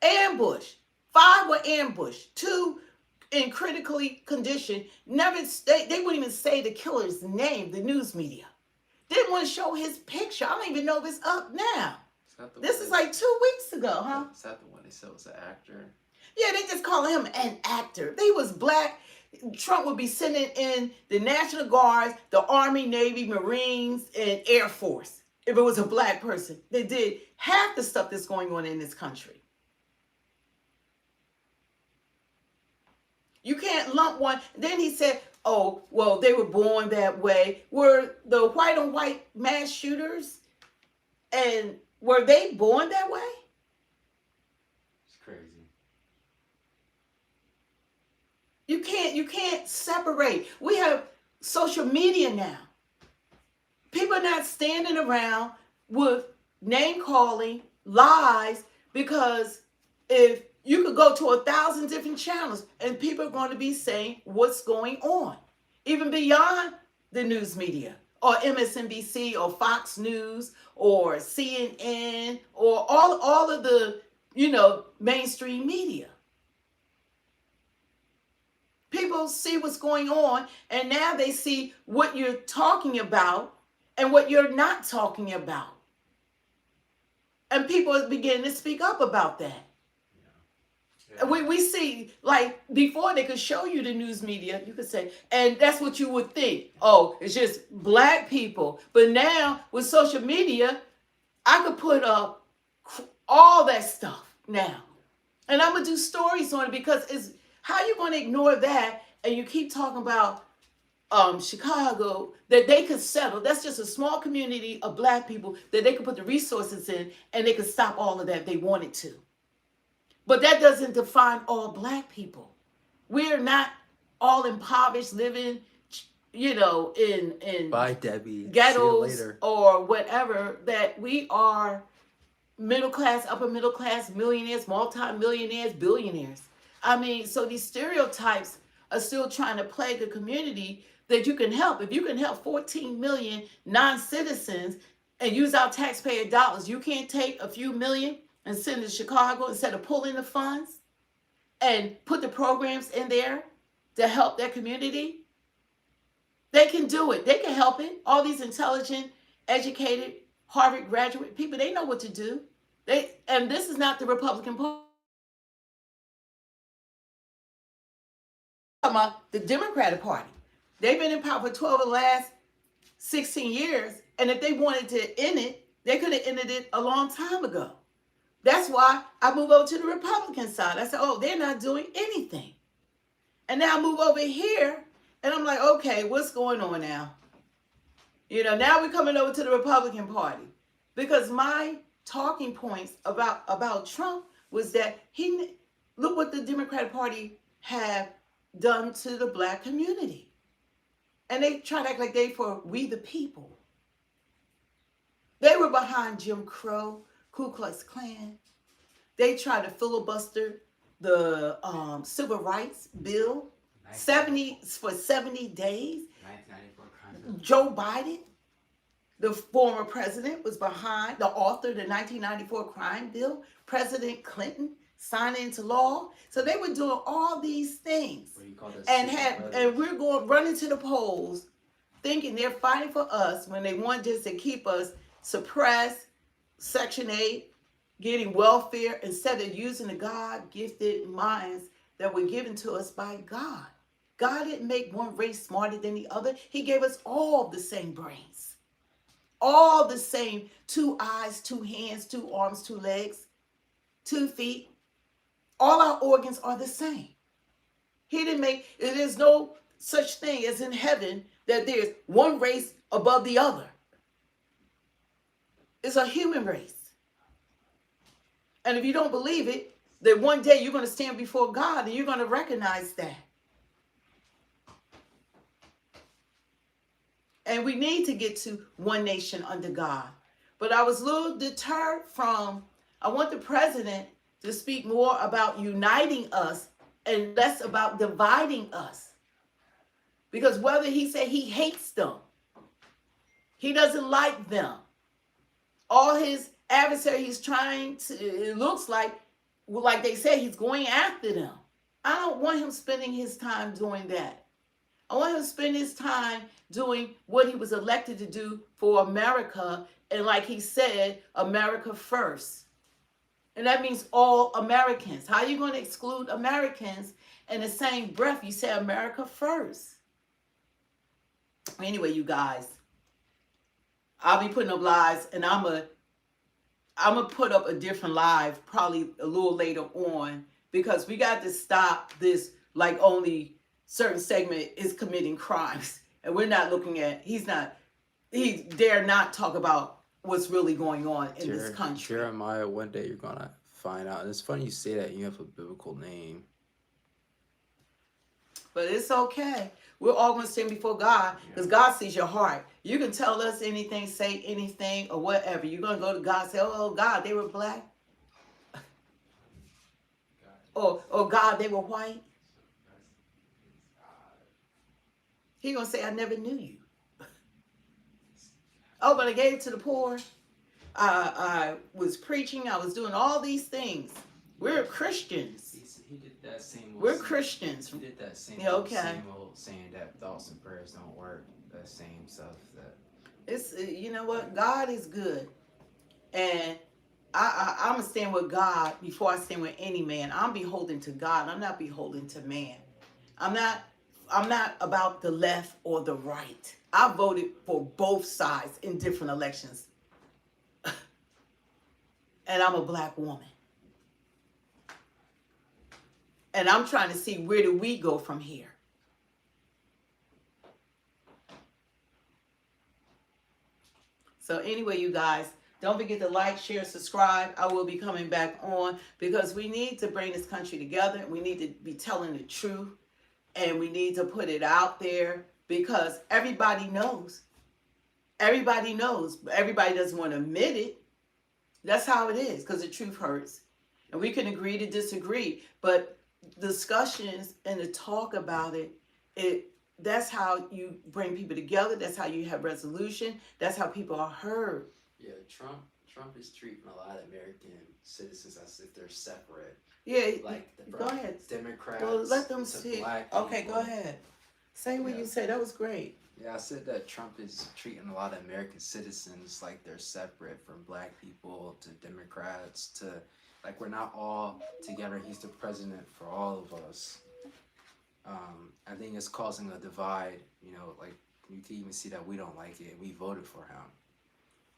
ambushed. 5 were ambushed. 2 in critically condition. They wouldn't even say the killer's name. The news media didn't want to show his picture. I don't even know if it's up now. This is like 2 weeks ago, huh? Is that the one they said was an actor? Yeah, they just calling him an actor. If he was black, Trump would be sending in the National Guards, the Army, Navy, Marines, and Air Force. If it was a black person, they did half the stuff that's going on in this country. You can't lump one. Then he said, oh, well, they were born that way. Were the white on white mass shooters, and were they born that way? It's crazy. You can't separate. We have social media now. People are not standing around with name calling, lies, because if you could go to 1,000 different channels and people are going to be saying what's going on, even beyond the news media or MSNBC or Fox News or CNN or all of the, mainstream media. People see what's going on, and now they see what you're talking about and what you're not talking about. And people are beginning to speak up about that. Yeah. We see, like, before they could show you the news media, you could say, and that's what you would think. Oh, it's just black people. But now, with social media, I could put up all that stuff now. And I'm going to do stories on it, because it's how you going to ignore that, and you keep talking about Chicago, that they could settle. That's just a small community of black people that they could put the resources in, and they could stop all of that if they wanted to. But that doesn't define all black people. We're not all impoverished, living, in Bye, Debbie. ghettos or whatever. That we are middle class, upper middle class, millionaires, multi-millionaires, billionaires. I mean, so these stereotypes are still trying to plague the community that you can help. If you can help 14 million non-citizens and use our taxpayer dollars, you can't take a few million and send to Chicago instead of pulling the funds and put the programs in there to help that community. They can do it. They can help it. All these intelligent, educated, Harvard graduate people, they know what to do. And this is not the Republican Party. The Democratic Party. They've been in power for 12 of the last 16 years. And if they wanted to end it, they could have ended it a long time ago. That's why I move over to the Republican side. I said, oh, they're not doing anything. And now I move over here, and I'm like, okay, what's going on now? Now we're coming over to the Republican Party. Because my talking points about Trump was that look what the Democratic Party have done to the black community. And they try to act like they for we the people. They were behind Jim Crow, Ku Klux Klan. They tried to filibuster the Civil Rights Bill 70 days. 1994 crime. Joe Biden, the former president, was behind the author of the 1994 crime bill. President Clinton signed it into law. So they were doing all these things, and we're running to the polls, thinking they're fighting for us when they want just to keep us suppressed, Section 8, getting welfare, instead of using the God-gifted minds that were given to us by God. God didn't make one race smarter than the other. He gave us all the same brains, all the same 2 eyes, 2 hands, 2 arms, 2 legs, 2 feet. All our organs are the same. He didn't make, there's no such thing as in heaven that there's one race above the other. It's a human race. And if you don't believe it, then one day you're going to stand before God and you're going to recognize that. And we need to get to one nation under God. But I was a little deterred from, I want the president to speak more about uniting us and less about dividing us. Because whether he said he hates them, he doesn't like them, all his adversaries he's trying to, it looks like they said, he's going after them. I don't want him spending his time doing that. I want him to spend his time doing what he was elected to do for America. And like he said, America first. And that means all Americans. How are you going to exclude Americans in the same breath you say America first? Anyway, you guys, I'll be putting up lives, and I'm gonna put up a different live probably a little later on, because we got to stop this like only certain segment is committing crimes, and we're not looking at, he dare not talk about what's really going on in this country. Jeremiah, one day you're gonna find out. And it's funny you say that you have a biblical name. But it's okay. We're all going to stand before God, because God sees your heart. You can tell us anything, say anything, or whatever. You're going to go to God and say, oh, God, they were black. Or God, they were white. He's going to say, I never knew you. Oh, but I gave it to the poor. I was preaching. I was doing all these things. We're Christians. He did that same old We're Christians. He did that same, Yeah, okay. same old saying that thoughts and prayers don't work. That same stuff. That It's, you know what? God is good. And I'm going to stand with God before I stand with any man. I'm beholden to God. I'm not beholden to man. I'm not about the left or the right. I voted for both sides in different elections. And I'm a black woman. And I'm trying to see, where do we go from here? So anyway, you guys, don't forget to like, share, subscribe. I will be coming back on, because we need to bring this country together. We need to be telling the truth, and we need to put it out there, because everybody knows. Everybody knows, but everybody doesn't want to admit it. That's how it is, because the truth hurts. And we can agree to disagree, but discussions and the talk about that's how you bring people together. That's how you have resolution. That's how people are heard. yeah, Trump is treating a lot of American citizens as if they're separate. Yeah, Like go ahead. Democrats. Well, let them to see. black Okay, people. go ahead. Say what you say. That was great. Yeah, I said that Trump is treating a lot of American citizens like they're separate, from black people to Democrats to, like, we're not all together. He's the president for all of us. I think it's causing a divide. You know, like, you can even see that we don't like it. We voted for him.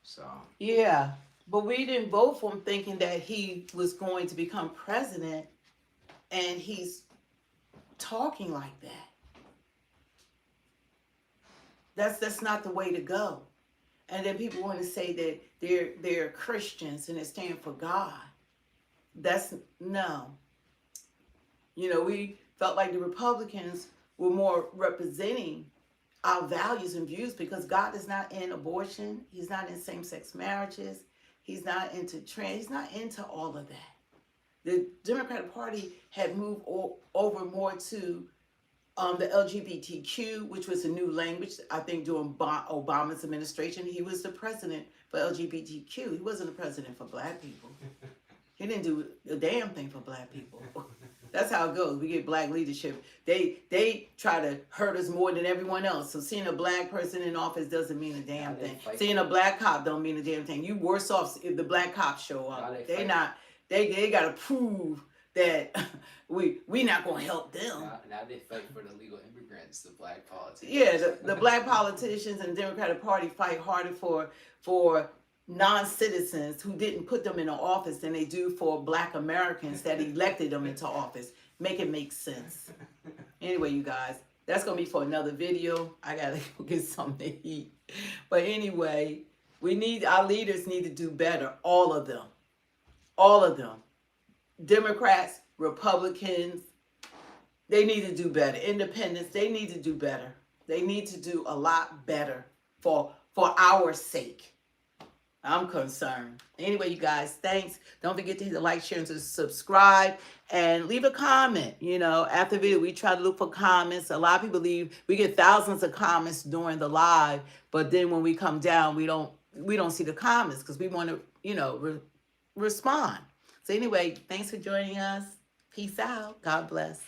So Yeah, but we didn't vote for him thinking that he was going to become president, and he's talking like that. That's not the way to go. And then people want to say that they're Christians and they stand for God. That's no. You know, we felt like the Republicans were more representing our values and views, because God is not in abortion. He's not in same-sex marriages. He's not into trans. He's not into all of that. The Democratic Party had moved over more to the LGBTQ, which was a new language, I think, during Obama's administration. He was the president for LGBTQ. He wasn't the president for black people. He didn't do a damn thing for black people. That's how it goes. We get black leadership. They try to hurt us more than everyone else. So seeing a black person in office doesn't mean a damn thing. Seeing a black cop don't mean a damn thing. You worse off if the black cops show up. They got to prove that we not gonna help them. Now they fight for the legal immigrants, the black politicians. Yeah, the black politicians and Democratic Party fight harder for non-citizens who didn't put them into office than they do for black Americans that elected them into office. Make it make sense. Anyway, you guys, that's gonna be for another video. I gotta go get something to eat. But anyway, our leaders need to do better. All of them. All of them. Democrats, Republicans, they need to do better. Independents, they need to do better. They need to do a lot better for our sake. I'm concerned. Anyway, you guys, thanks. Don't forget to hit the like, share, and to subscribe. And leave a comment. After the video, we try to look for comments. A lot of people we get thousands of comments during the live. But then when we come down, we don't see the comments because we want to, respond. So anyway, thanks for joining us. Peace out. God bless.